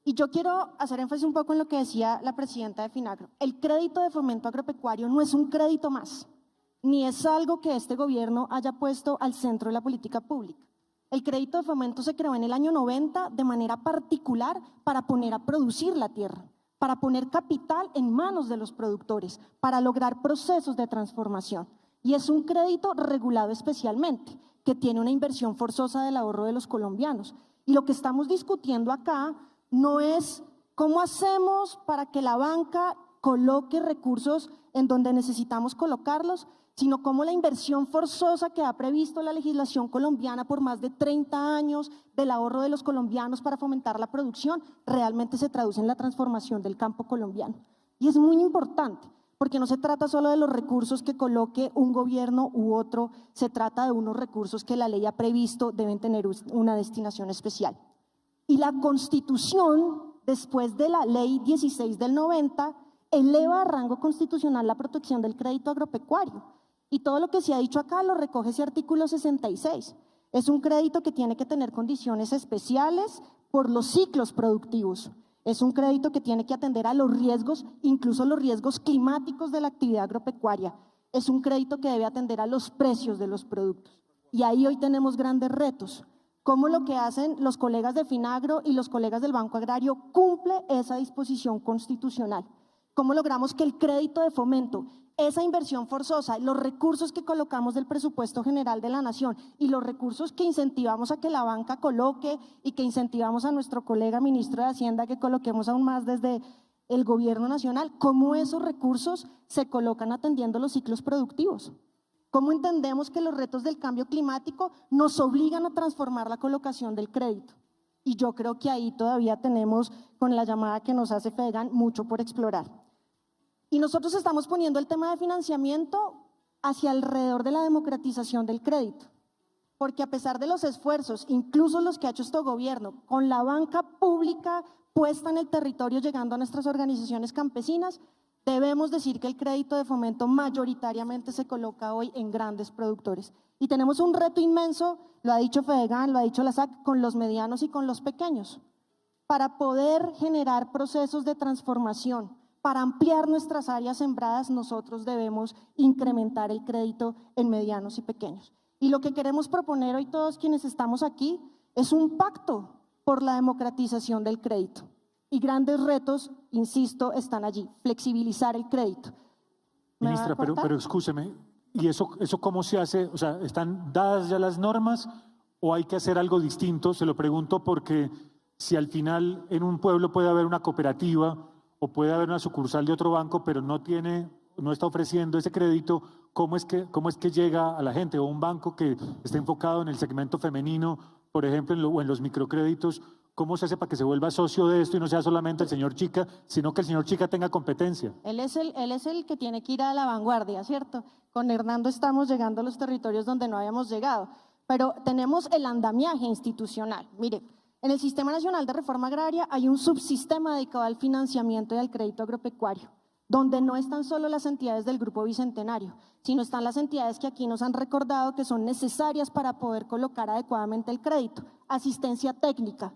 Y yo quiero hacer énfasis un poco en lo que decía la presidenta de Finagro. El crédito de fomento agropecuario no es un crédito más, ni es algo que este gobierno haya puesto al centro de la política pública. El crédito de fomento se creó en el año 90 de manera particular para poner a producir la tierra, para poner capital en manos de los productores, para lograr procesos de transformación. Y es un crédito regulado especialmente, que tiene una inversión forzosa del ahorro de los colombianos. Y lo que estamos discutiendo acá no es cómo hacemos para que la banca coloque recursos en donde necesitamos colocarlos, sino cómo la inversión forzosa que ha previsto la legislación colombiana por más de 30 años del ahorro de los colombianos para fomentar la producción realmente se traduce en la transformación del campo colombiano. Y es muy importante, porque no se trata solo de los recursos que coloque un gobierno u otro, se trata de unos recursos que la ley ha previsto deben tener una destinación especial. Y la Constitución, después de la Ley 16 del 90, eleva a rango constitucional la protección del crédito agropecuario. Y todo lo que se ha dicho acá lo recoge ese artículo 66. Es un crédito que tiene que tener condiciones especiales por los ciclos productivos. Es un crédito que tiene que atender a los riesgos, incluso los riesgos climáticos de la actividad agropecuaria. Es un crédito que debe atender a los precios de los productos. Y ahí hoy tenemos grandes retos. Cómo lo que hacen los colegas de Finagro y los colegas del Banco Agrario cumple esa disposición constitucional. Cómo logramos que el crédito de fomento, esa inversión forzosa, los recursos que colocamos del presupuesto general de la nación y los recursos que incentivamos a que la banca coloque y que incentivamos a nuestro colega ministro de Hacienda que coloquemos aún más desde el gobierno nacional, cómo esos recursos se colocan atendiendo los ciclos productivos. ¿Cómo entendemos que los retos del cambio climático nos obligan a transformar la colocación del crédito? Y yo creo que ahí todavía tenemos, con la llamada que nos hace Fedegan, mucho por explorar. Y nosotros estamos poniendo el tema de financiamiento hacia alrededor de la democratización del crédito. Porque a pesar de los esfuerzos, incluso los que ha hecho este gobierno, con la banca pública puesta en el territorio llegando a nuestras organizaciones campesinas, debemos decir que el crédito de fomento mayoritariamente se coloca hoy en grandes productores. Y tenemos un reto inmenso, lo ha dicho Fedegan, lo ha dicho la SAC, con los medianos y con los pequeños, para poder generar procesos de transformación. Para ampliar nuestras áreas sembradas, nosotros debemos incrementar el crédito en medianos y pequeños. Y lo que queremos proponer hoy todos quienes estamos aquí es un pacto por la democratización del crédito. Y grandes retos, insisto, están allí. Flexibilizar el crédito. Ministra, pero excúseme, ¿y eso cómo se hace? O sea, ¿están dadas ya las normas o hay que hacer algo distinto? Se lo pregunto porque si al final en un pueblo puede haber una cooperativa o puede haber una sucursal de otro banco, pero no está ofreciendo ese crédito, ¿cómo es que llega a la gente? O un banco que esté enfocado en el segmento femenino, por ejemplo, o en los microcréditos, ¿cómo se hace para que se vuelva socio de esto y no sea solamente el señor Chica, sino que el señor Chica tenga competencia? Él es el que tiene que ir a la vanguardia, ¿cierto? Con Hernando estamos llegando a los territorios donde no habíamos llegado, pero tenemos el andamiaje institucional. Mire, en el Sistema Nacional de Reforma Agraria hay un subsistema dedicado al financiamiento y al crédito agropecuario, donde no están solo las entidades del Grupo Bicentenario, sino están las entidades que aquí nos han recordado que son necesarias para poder colocar adecuadamente el crédito. Asistencia técnica,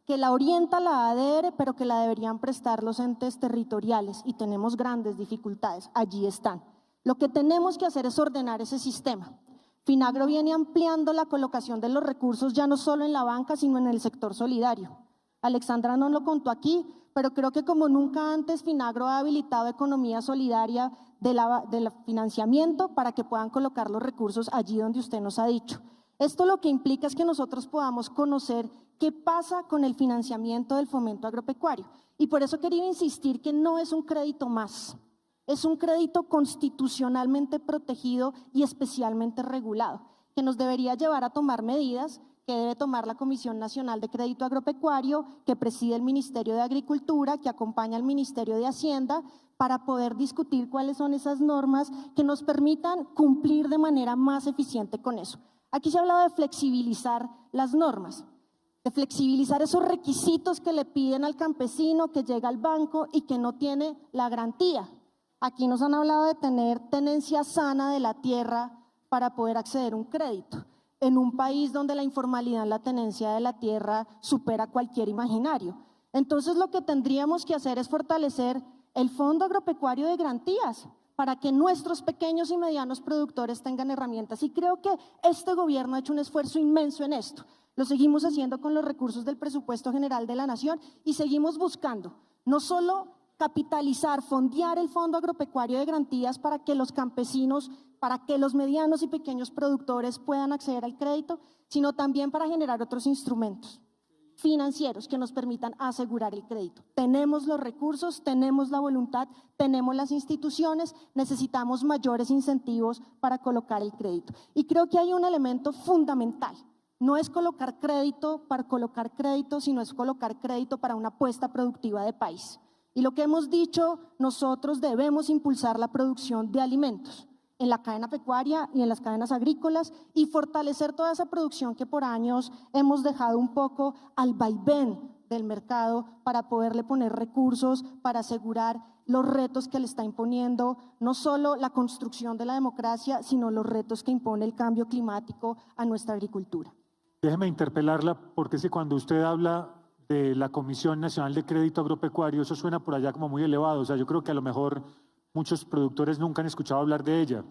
que la orienta la ADR, pero que la deberían prestar los entes territoriales, y tenemos grandes dificultades, allí están. Lo que tenemos que hacer es ordenar ese sistema. Finagro viene ampliando la colocación de los recursos ya no solo en la banca, sino en el sector solidario. Alexandra no lo contó aquí, pero creo que como nunca antes Finagro ha habilitado economía solidaria del financiamiento para que puedan colocar los recursos allí donde usted nos ha dicho. Esto lo que implica es que nosotros podamos conocer qué pasa con el financiamiento del fomento agropecuario. Y por eso quería insistir que no es un crédito más, es un crédito constitucionalmente protegido y especialmente regulado, que nos debería llevar a tomar medidas que debe tomar la Comisión Nacional de Crédito Agropecuario, que preside el Ministerio de Agricultura, que acompaña al Ministerio de Hacienda, para poder discutir cuáles son esas normas que nos permitan cumplir de manera más eficiente con eso. Aquí se ha hablado de flexibilizar las normas, de flexibilizar esos requisitos que le piden al campesino que llega al banco y que no tiene la garantía. Aquí nos han hablado de tener tenencia sana de la tierra para poder acceder a un crédito, en un país donde la informalidad en la tenencia de la tierra supera cualquier imaginario. Entonces lo que tendríamos que hacer es fortalecer el Fondo Agropecuario de Garantías para que nuestros pequeños y medianos productores tengan herramientas. Y creo que este gobierno ha hecho un esfuerzo inmenso en esto. Lo seguimos haciendo con los recursos del presupuesto general de la Nación y seguimos buscando no solo capitalizar, fondear el Fondo Agropecuario de Garantías para que los campesinos, para que los medianos y pequeños productores puedan acceder al crédito, sino también para generar otros instrumentos financieros que nos permitan asegurar el crédito. Tenemos los recursos, tenemos la voluntad, tenemos las instituciones, necesitamos mayores incentivos para colocar el crédito. Y creo que hay un elemento fundamental. No es colocar crédito para colocar crédito, sino es colocar crédito para una apuesta productiva de país. Y lo que hemos dicho, nosotros debemos impulsar la producción de alimentos en la cadena pecuaria y en las cadenas agrícolas y fortalecer toda esa producción que por años hemos dejado un poco al vaivén del mercado para poderle poner recursos, para asegurar los retos que le está imponiendo no solo la construcción de la democracia, sino los retos que impone el cambio climático a nuestra agricultura. Déjeme interpelarla porque es que cuando usted habla de la Comisión Nacional de Crédito Agropecuario, eso suena por allá como muy elevado. O sea, yo creo que a lo mejor muchos productores nunca han escuchado hablar de ella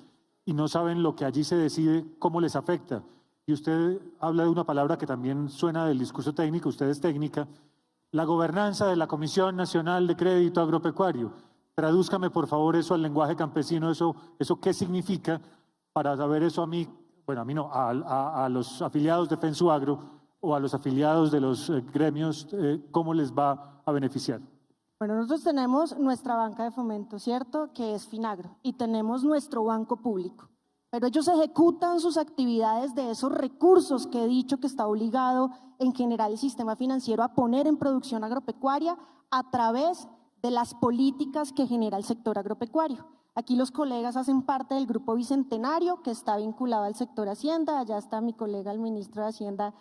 y no saben lo que allí se decide, cómo les afecta. Y usted habla de una palabra que también suena del discurso técnico, usted es técnica, la gobernanza de la Comisión Nacional de Crédito Agropecuario. Tradúzcame, por favor, eso al lenguaje campesino, eso qué significa, para saber eso a mí, bueno, a mí no, a los afiliados de Fensuagro o a los afiliados de los gremios, cómo les va a beneficiar. Bueno, nosotros tenemos nuestra banca de fomento, ¿cierto?, que es Finagro, y tenemos nuestro banco público, pero ellos ejecutan sus actividades de esos recursos que he dicho que está obligado en general el sistema financiero a poner en producción agropecuaria a través de las políticas que genera el sector agropecuario. Aquí los colegas hacen parte del Grupo Bicentenario, que está vinculado al sector Hacienda, allá está mi colega el ministro de Hacienda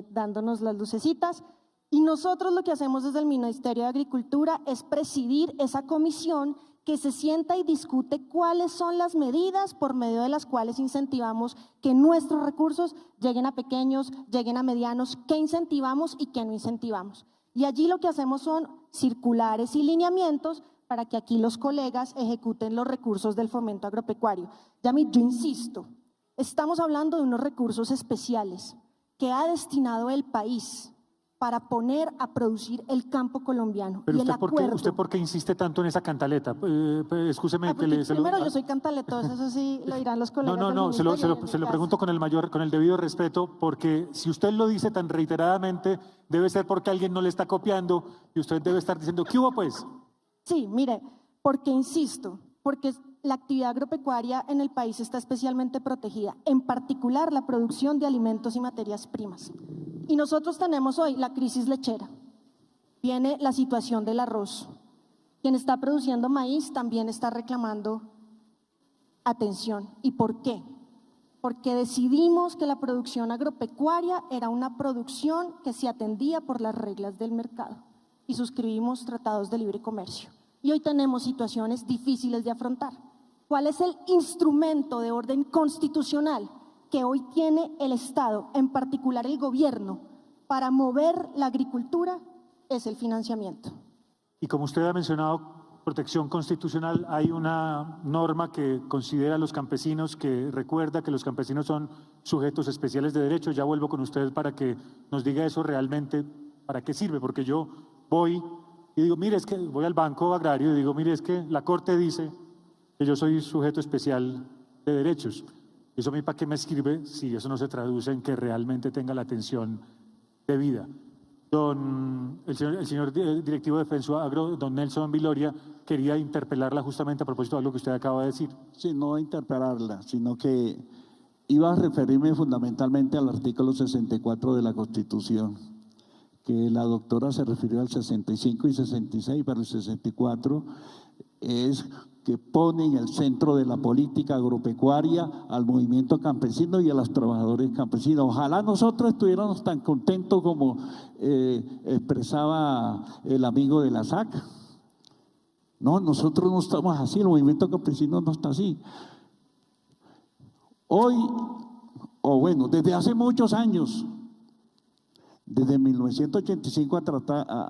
dándonos las lucecitas. Y nosotros lo que hacemos desde el Ministerio de Agricultura es presidir esa comisión que se sienta y discute cuáles son las medidas por medio de las cuales incentivamos que nuestros recursos lleguen a pequeños, lleguen a medianos, qué incentivamos y qué no incentivamos. Y allí lo que hacemos son circulares y lineamientos para que aquí los colegas ejecuten los recursos del fomento agropecuario. Yami, yo insisto, estamos hablando de unos recursos especiales que ha destinado el país para poner a producir el campo colombiano. Pero y usted por qué insiste tanto en esa cantaleta? Excúseme que le... Primero, yo soy cantaletosa, eso sí lo dirán los colegas. No, se lo pregunto con el debido respeto, porque si usted lo dice tan reiteradamente, debe ser porque alguien no le está copiando y usted debe estar diciendo, ¿qué hubo pues? Sí, mire, porque insisto, porque la actividad agropecuaria en el país está especialmente protegida, en particular la producción de alimentos y materias primas. Y nosotros tenemos hoy la crisis lechera, viene la situación del arroz. Quien está produciendo maíz también está reclamando atención. ¿Y por qué? Porque decidimos que la producción agropecuaria era una producción que se atendía por las reglas del mercado y suscribimos tratados de libre comercio. Y hoy tenemos situaciones difíciles de afrontar. ¿Cuál es el instrumento de orden constitucional que hoy tiene el Estado, en particular el gobierno, para mover la agricultura? Es el financiamiento. Y como usted ha mencionado, protección constitucional, hay una norma que considera a los campesinos, que recuerda que los campesinos son sujetos especiales de derecho. Ya vuelvo con ustedes para que nos diga eso realmente, ¿para qué sirve? Porque yo voy y digo, mire, es que voy al Banco Agrario y digo, mire, es que la Corte dice que yo soy sujeto especial de derechos. ¿Eso a mí para qué me sirve si eso no se traduce en que realmente tenga la atención debida? El señor directivo de FENSUAGRO, don Nelson Viloria, quería interpelarla justamente a propósito de algo que usted acaba de decir. Sí, no interpelarla, sino que iba a referirme fundamentalmente al artículo 64 de la Constitución, que la doctora se refirió al 65 y 66, pero el 64 es que pone en el centro de la política agropecuaria al movimiento campesino y a los trabajadores campesinos. Ojalá nosotros estuviéramos tan contentos como expresaba el amigo de la SAC. No, nosotros no estamos así, el movimiento campesino no está así. Hoy, o bueno, desde hace muchos años, desde 1985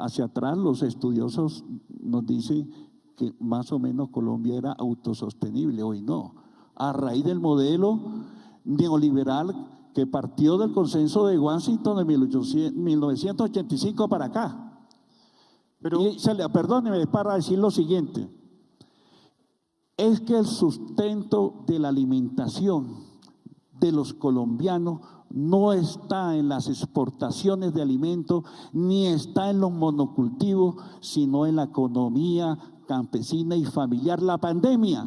hacia atrás, los estudiosos nos dicen que más o menos Colombia era autosostenible. Hoy no. A raíz del modelo neoliberal que partió del consenso de Washington de 1985 para acá. Pero, perdóneme, para decir lo siguiente, es que el sustento de la alimentación de los colombianos no está en las exportaciones de alimentos, ni está en los monocultivos, sino en la economía campesina y familiar. La pandemia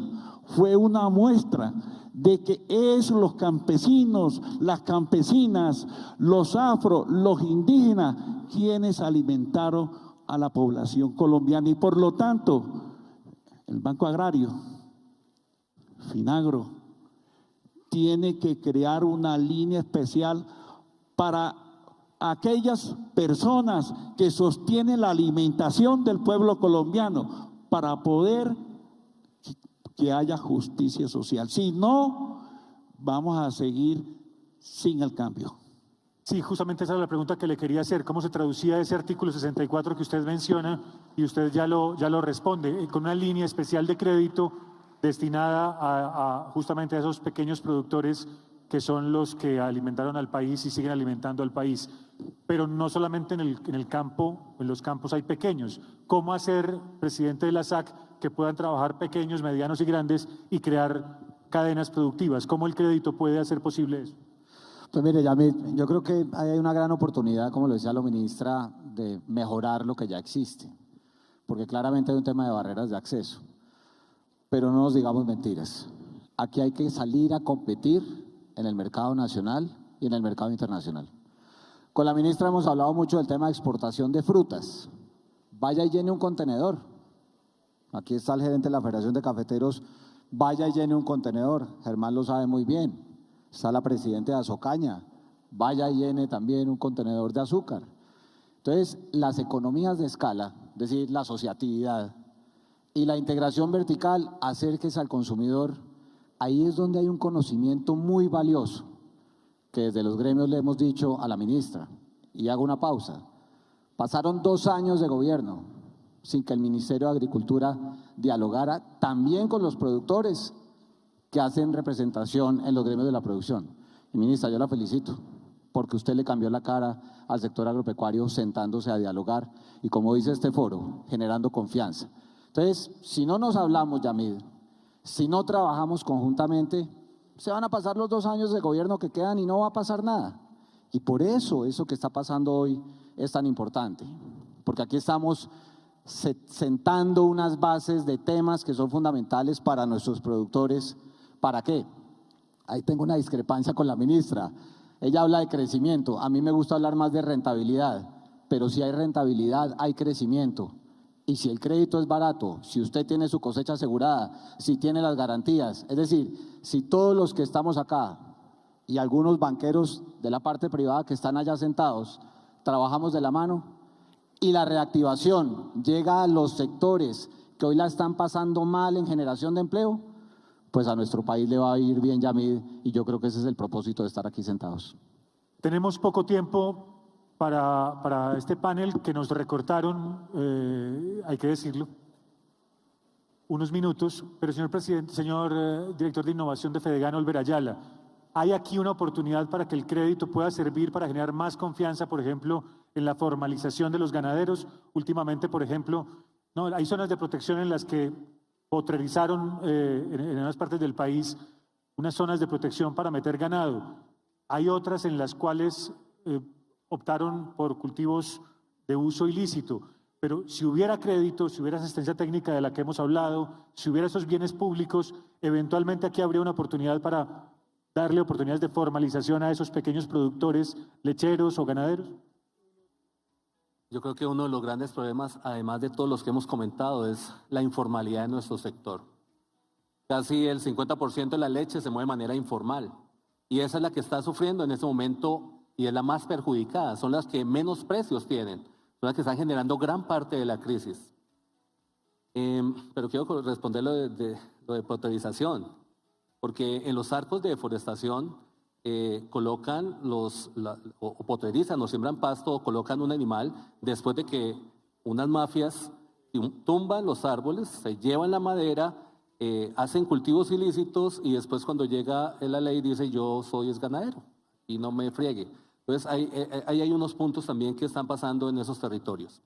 fue una muestra de que es los campesinos, las campesinas, los afro, los indígenas, quienes alimentaron a la población colombiana. Y por lo tanto, el Banco Agrario, Finagro, tiene que crear una línea especial para aquellas personas que sostienen la alimentación del pueblo colombiano, para poder que haya justicia social. Si no, vamos a seguir sin el cambio. Sí, justamente esa es la pregunta que le quería hacer. ¿Cómo se traducía ese artículo 64 que usted menciona? Y usted ya lo responde, con una línea especial de crédito destinada justamente a esos pequeños productores que son los que alimentaron al país y siguen alimentando al país. Pero no solamente en el campo, en los campos hay pequeños. ¿Cómo hacer, presidente de la SAC, que puedan trabajar pequeños, medianos y grandes y crear cadenas productivas? ¿Cómo el crédito puede hacer posible eso? Pues mire, Yamid, yo creo que hay una gran oportunidad, como lo decía la ministra, de mejorar lo que ya existe, porque claramente hay un tema de barreras de acceso. Pero no nos digamos mentiras. Aquí hay que salir a competir en el mercado nacional y en el mercado internacional. Con la ministra hemos hablado mucho del tema de exportación de frutas. Vaya y llene un contenedor. Aquí está el gerente de la Federación de Cafeteros. Vaya y llene un contenedor. Germán lo sabe muy bien. Está la presidenta de Azocaña. Vaya y llene también un contenedor de azúcar. Entonces, las economías de escala, es decir, la asociatividad y la integración vertical, acérquese al consumidor. Ahí es donde hay un conocimiento muy valioso que desde los gremios le hemos dicho a la ministra. Y hago una pausa. Pasaron 2 años de gobierno sin que el Ministerio de Agricultura dialogara también con los productores que hacen representación en los gremios de la producción. Y ministra, yo la felicito porque usted le cambió la cara al sector agropecuario sentándose a dialogar y, como dice este foro, generando confianza. Entonces, si no nos hablamos, Yamid, si no trabajamos conjuntamente, se van a pasar los 2 años de gobierno que quedan y no va a pasar nada. Y por eso que está pasando hoy es tan importante, porque aquí estamos sentando unas bases de temas que son fundamentales para nuestros productores. ¿Para qué? Ahí tengo una discrepancia con la ministra. Ella habla de crecimiento, a mí me gusta hablar más de rentabilidad, pero si hay rentabilidad, hay crecimiento. Y si el crédito es barato, si usted tiene su cosecha asegurada, si tiene las garantías, es decir, si todos los que estamos acá y algunos banqueros de la parte privada que están allá sentados, trabajamos de la mano y la reactivación llega a los sectores que hoy la están pasando mal en generación de empleo, pues a nuestro país le va a ir bien, Yamid, y yo creo que ese es el propósito de estar aquí sentados. Tenemos poco tiempo para este panel que nos recortaron, hay que decirlo. unos minutos, pero señor presidente, señor director de innovación de Fedegan, Olver Ayala, ¿hay aquí una oportunidad para que el crédito pueda servir para generar más confianza, por ejemplo, en la formalización de los ganaderos? Últimamente, por ejemplo, no, hay zonas de protección en las que potrerizaron en unas partes del país unas zonas de protección para meter ganado. Hay otras en las cuales optaron por cultivos de uso ilícito. Pero si hubiera crédito, si hubiera asistencia técnica de la que hemos hablado, si hubiera esos bienes públicos, eventualmente aquí habría una oportunidad para darle oportunidades de formalización a esos pequeños productores lecheros o ganaderos. Yo creo que uno de los grandes problemas, además de todos los que hemos comentado, es la informalidad de nuestro sector. Casi el 50% de la leche se mueve de manera informal y esa es la que está sufriendo en este momento y es la más perjudicada, son las que menos precios tienen. Son las que están generando gran parte de la crisis. Pero quiero responder lo de potrerización, porque en los arcos de deforestación colocan o potrerizan o siembran pasto o colocan un animal después de que unas mafias tumban los árboles, se llevan la madera, hacen cultivos ilícitos y después cuando llega la ley dice yo soy ganadero y no me friegue. Entonces, ahí hay unos puntos también que están pasando en esos territorios.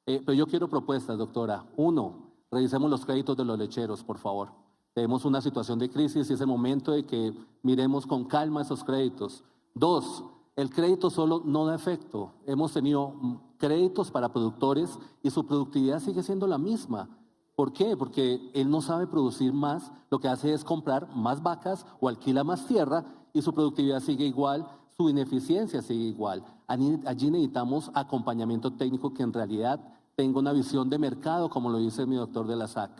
Pero yo quiero propuestas, doctora. 1, revisemos los créditos de los lecheros, por favor. Tenemos una situación de crisis y es el momento de que miremos con calma esos créditos. 2, el crédito solo no da efecto. Hemos tenido créditos para productores y su productividad sigue siendo la misma. ¿Por qué? Porque él no sabe producir más, lo que hace es comprar más vacas o alquila más tierra y su productividad sigue igual. Su ineficiencia sigue igual. Allí necesitamos acompañamiento técnico que en realidad tenga una visión de mercado, como lo dice mi doctor de la SAC.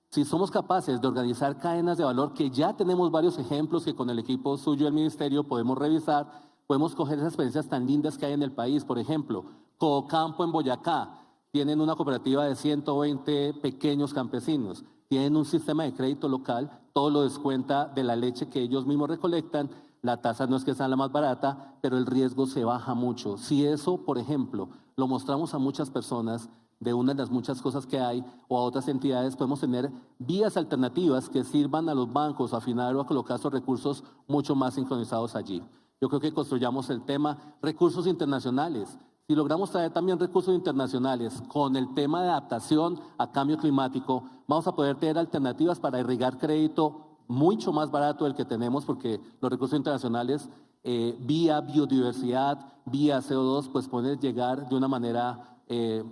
Si somos capaces de organizar cadenas de valor, que ya tenemos varios ejemplos que con el equipo suyo del ministerio podemos revisar, podemos coger esas experiencias tan lindas que hay en el país. Por ejemplo, Coocampo en Boyacá, tienen una cooperativa de 120 pequeños campesinos, tienen un sistema de crédito local, todo lo descuenta de la leche que ellos mismos recolectan. La tasa no es que sea la más barata, pero el riesgo se baja mucho. Si eso, por ejemplo, lo mostramos a muchas personas de una de las muchas cosas que hay o a otras entidades, podemos tener vías alternativas que sirvan a los bancos a afinar o a colocar esos recursos mucho más sincronizados allí. Yo creo que construyamos el tema recursos internacionales. Si logramos traer también recursos internacionales con el tema de adaptación a cambio climático, vamos a poder tener alternativas para irrigar crédito mucho más barato del que tenemos, porque los recursos internacionales vía biodiversidad, vía CO2, pues pueden llegar de una manera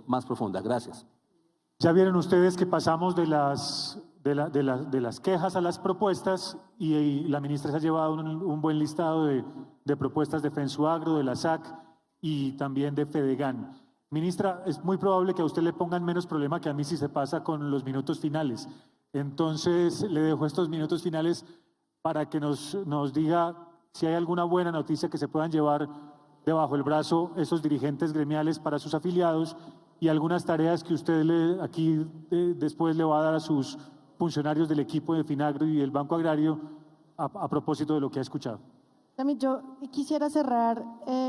más profunda. Gracias. Ya vieron ustedes que pasamos de las quejas a las propuestas y la ministra se ha llevado un buen listado de propuestas de Fensuagro, de la SAC y también de Fedegan. Ministra, es muy probable que a usted le pongan menos problema que a mí si se pasa con los minutos finales. Entonces, le dejo estos minutos finales para que nos diga si hay alguna buena noticia que se puedan llevar debajo del brazo esos dirigentes gremiales para sus afiliados y algunas tareas que usted después le va a dar a sus funcionarios del equipo de Finagro y del Banco Agrario a propósito de lo que ha escuchado. Yo quisiera cerrar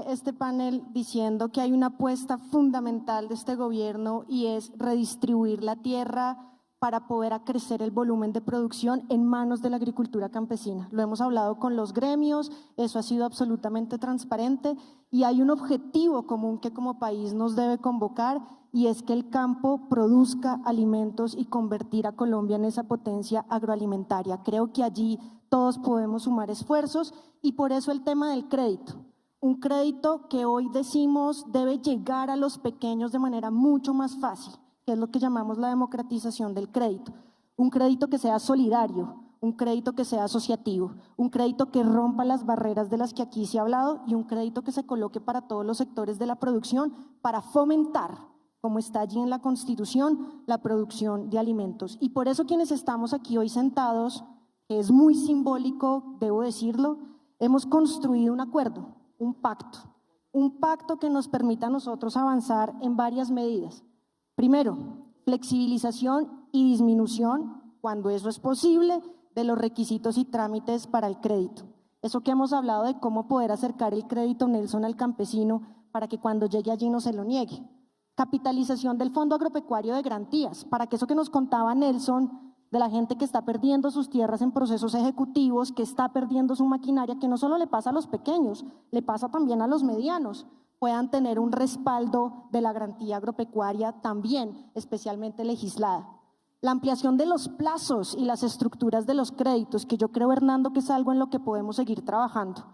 este panel diciendo que hay una apuesta fundamental de este gobierno y es redistribuir la tierra para poder acrecer el volumen de producción en manos de la agricultura campesina. Lo hemos hablado con los gremios, eso ha sido absolutamente transparente y hay un objetivo común que como país nos debe convocar y es que el campo produzca alimentos y convertir a Colombia en esa potencia agroalimentaria. Creo que allí todos podemos sumar esfuerzos y por eso el tema del crédito. Un crédito que hoy decimos debe llegar a los pequeños de manera mucho más fácil, que es lo que llamamos la democratización del crédito. Un crédito que sea solidario, un crédito que sea asociativo, un crédito que rompa las barreras de las que aquí se ha hablado y un crédito que se coloque para todos los sectores de la producción para fomentar, como está allí en la Constitución, la producción de alimentos. Y por eso quienes estamos aquí hoy sentados, que es muy simbólico, debo decirlo, hemos construido un acuerdo, un pacto que nos permita a nosotros avanzar en varias medidas. Primero, flexibilización y disminución, cuando eso es posible, de los requisitos y trámites para el crédito. Eso que hemos hablado de cómo poder acercar el crédito, Nelson, al campesino para que cuando llegue allí no se lo niegue. Capitalización del Fondo Agropecuario de Garantías, para que eso que nos contaba Nelson, de la gente que está perdiendo sus tierras en procesos ejecutivos, que está perdiendo su maquinaria, que no solo le pasa a los pequeños, le pasa también a los medianos, puedan tener un respaldo de la garantía agropecuaria también especialmente legislada. La ampliación de los plazos y las estructuras de los créditos, que yo creo, Hernando, que es algo en lo que podemos seguir trabajando.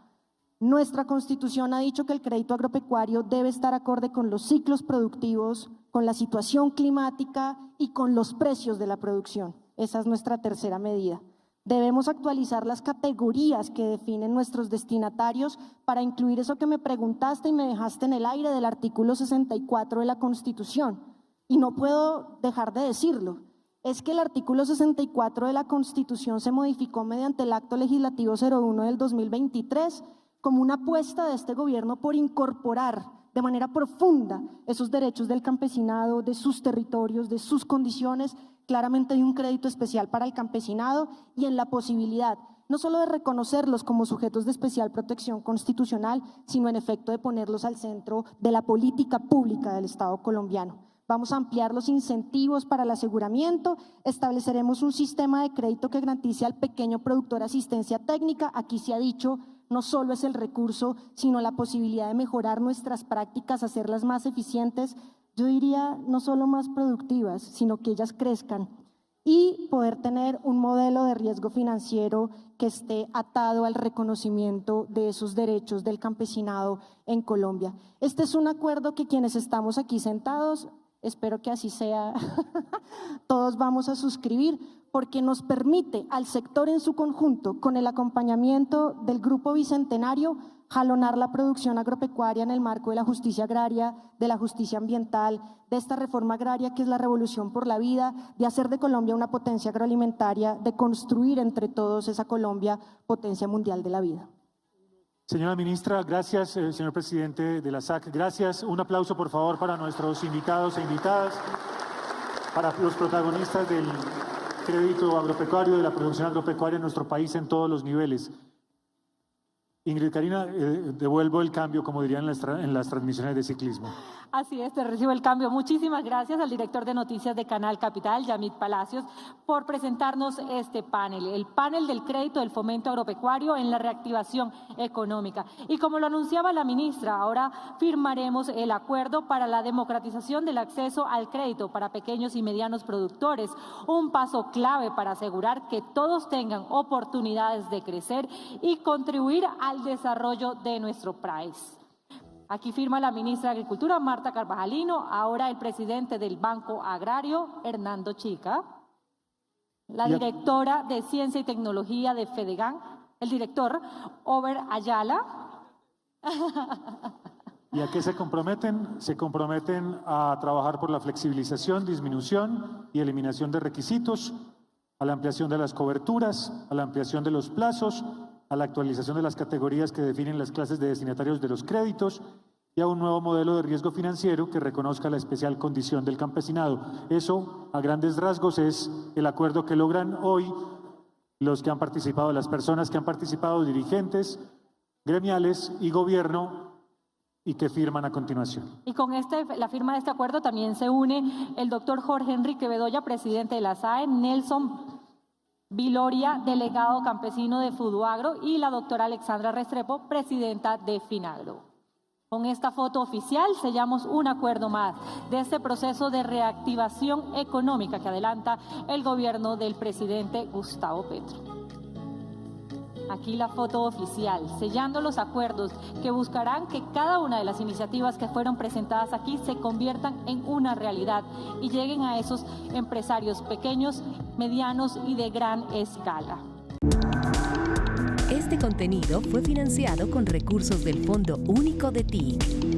Nuestra Constitución ha dicho que el crédito agropecuario debe estar acorde con los ciclos productivos, con la situación climática y con los precios de la producción. Esa es nuestra tercera medida. Debemos actualizar las categorías que definen nuestros destinatarios para incluir eso que me preguntaste y me dejaste en el aire del artículo 64 de la Constitución. Y no puedo dejar de decirlo. Es que el artículo 64 de la Constitución se modificó mediante el Acto Legislativo 01 del 2023 como una apuesta de este gobierno por incorporar de manera profunda esos derechos del campesinado, de sus territorios, de sus condiciones. Claramente hay un crédito especial para el campesinado y en la posibilidad no solo de reconocerlos como sujetos de especial protección constitucional, sino en efecto de ponerlos al centro de la política pública del Estado colombiano. Vamos a ampliar los incentivos para el aseguramiento, estableceremos un sistema de crédito que garantice al pequeño productor asistencia técnica. Aquí se ha dicho, no solo es el recurso, sino la posibilidad de mejorar nuestras prácticas, hacerlas más eficientes, yo diría no solo más productivas, sino que ellas crezcan y poder tener un modelo de riesgo financiero que esté atado al reconocimiento de esos derechos del campesinado en Colombia. Este es un acuerdo que quienes estamos aquí sentados, espero que así sea, todos vamos a suscribir, porque nos permite al sector en su conjunto, con el acompañamiento del Grupo Bicentenario, jalonar la producción agropecuaria en el marco de la justicia agraria, de la justicia ambiental, de esta reforma agraria que es la revolución por la vida, de hacer de Colombia una potencia agroalimentaria, de construir entre todos esa Colombia potencia mundial de la vida. Señora ministra, gracias, señor presidente de la SAC, gracias. Un aplauso, por favor, para nuestros invitados e invitadas, para los protagonistas del crédito agropecuario, de la producción agropecuaria en nuestro país en todos los niveles. Ingrid Karina, devuelvo el cambio, como dirían en las transmisiones de ciclismo. Así es, te recibo el cambio. Muchísimas gracias al director de noticias de Canal Capital, Yamit Palacios, por presentarnos este panel, el panel del crédito del fomento agropecuario en la reactivación económica. Y como lo anunciaba la ministra, ahora firmaremos el acuerdo para la democratización del acceso al crédito para pequeños y medianos productores, un paso clave para asegurar que todos tengan oportunidades de crecer y contribuir al desarrollo de nuestro país. Aquí firma la ministra de Agricultura, Marta Carvajalino, ahora el presidente del Banco Agrario, Hernando Chica, la directora de Ciencia y Tecnología de Fedegan, el director, Over Ayala. ¿Y a qué se comprometen? Se comprometen a trabajar por la flexibilización, disminución y eliminación de requisitos, a la ampliación de las coberturas, a la ampliación de los plazos, a la actualización de las categorías que definen las clases de destinatarios de los créditos y a un nuevo modelo de riesgo financiero que reconozca la especial condición del campesinado. Eso, a grandes rasgos, es el acuerdo que logran hoy los que han participado, las personas que han participado, dirigentes, gremiales y gobierno, y que firman a continuación. Y con la firma de este acuerdo también se une el doctor Jorge Enrique Bedoya, presidente de la SAE, Nelson Viloria, delegado campesino de Fuduagro, y la doctora Alexandra Restrepo, presidenta de Finagro. Con esta foto oficial sellamos un acuerdo más de este proceso de reactivación económica que adelanta el gobierno del presidente Gustavo Petro. Aquí la foto oficial, sellando los acuerdos que buscarán que cada una de las iniciativas que fueron presentadas aquí se conviertan en una realidad y lleguen a esos empresarios pequeños, medianos y de gran escala. Este contenido fue financiado con recursos del Fondo Único de TIC.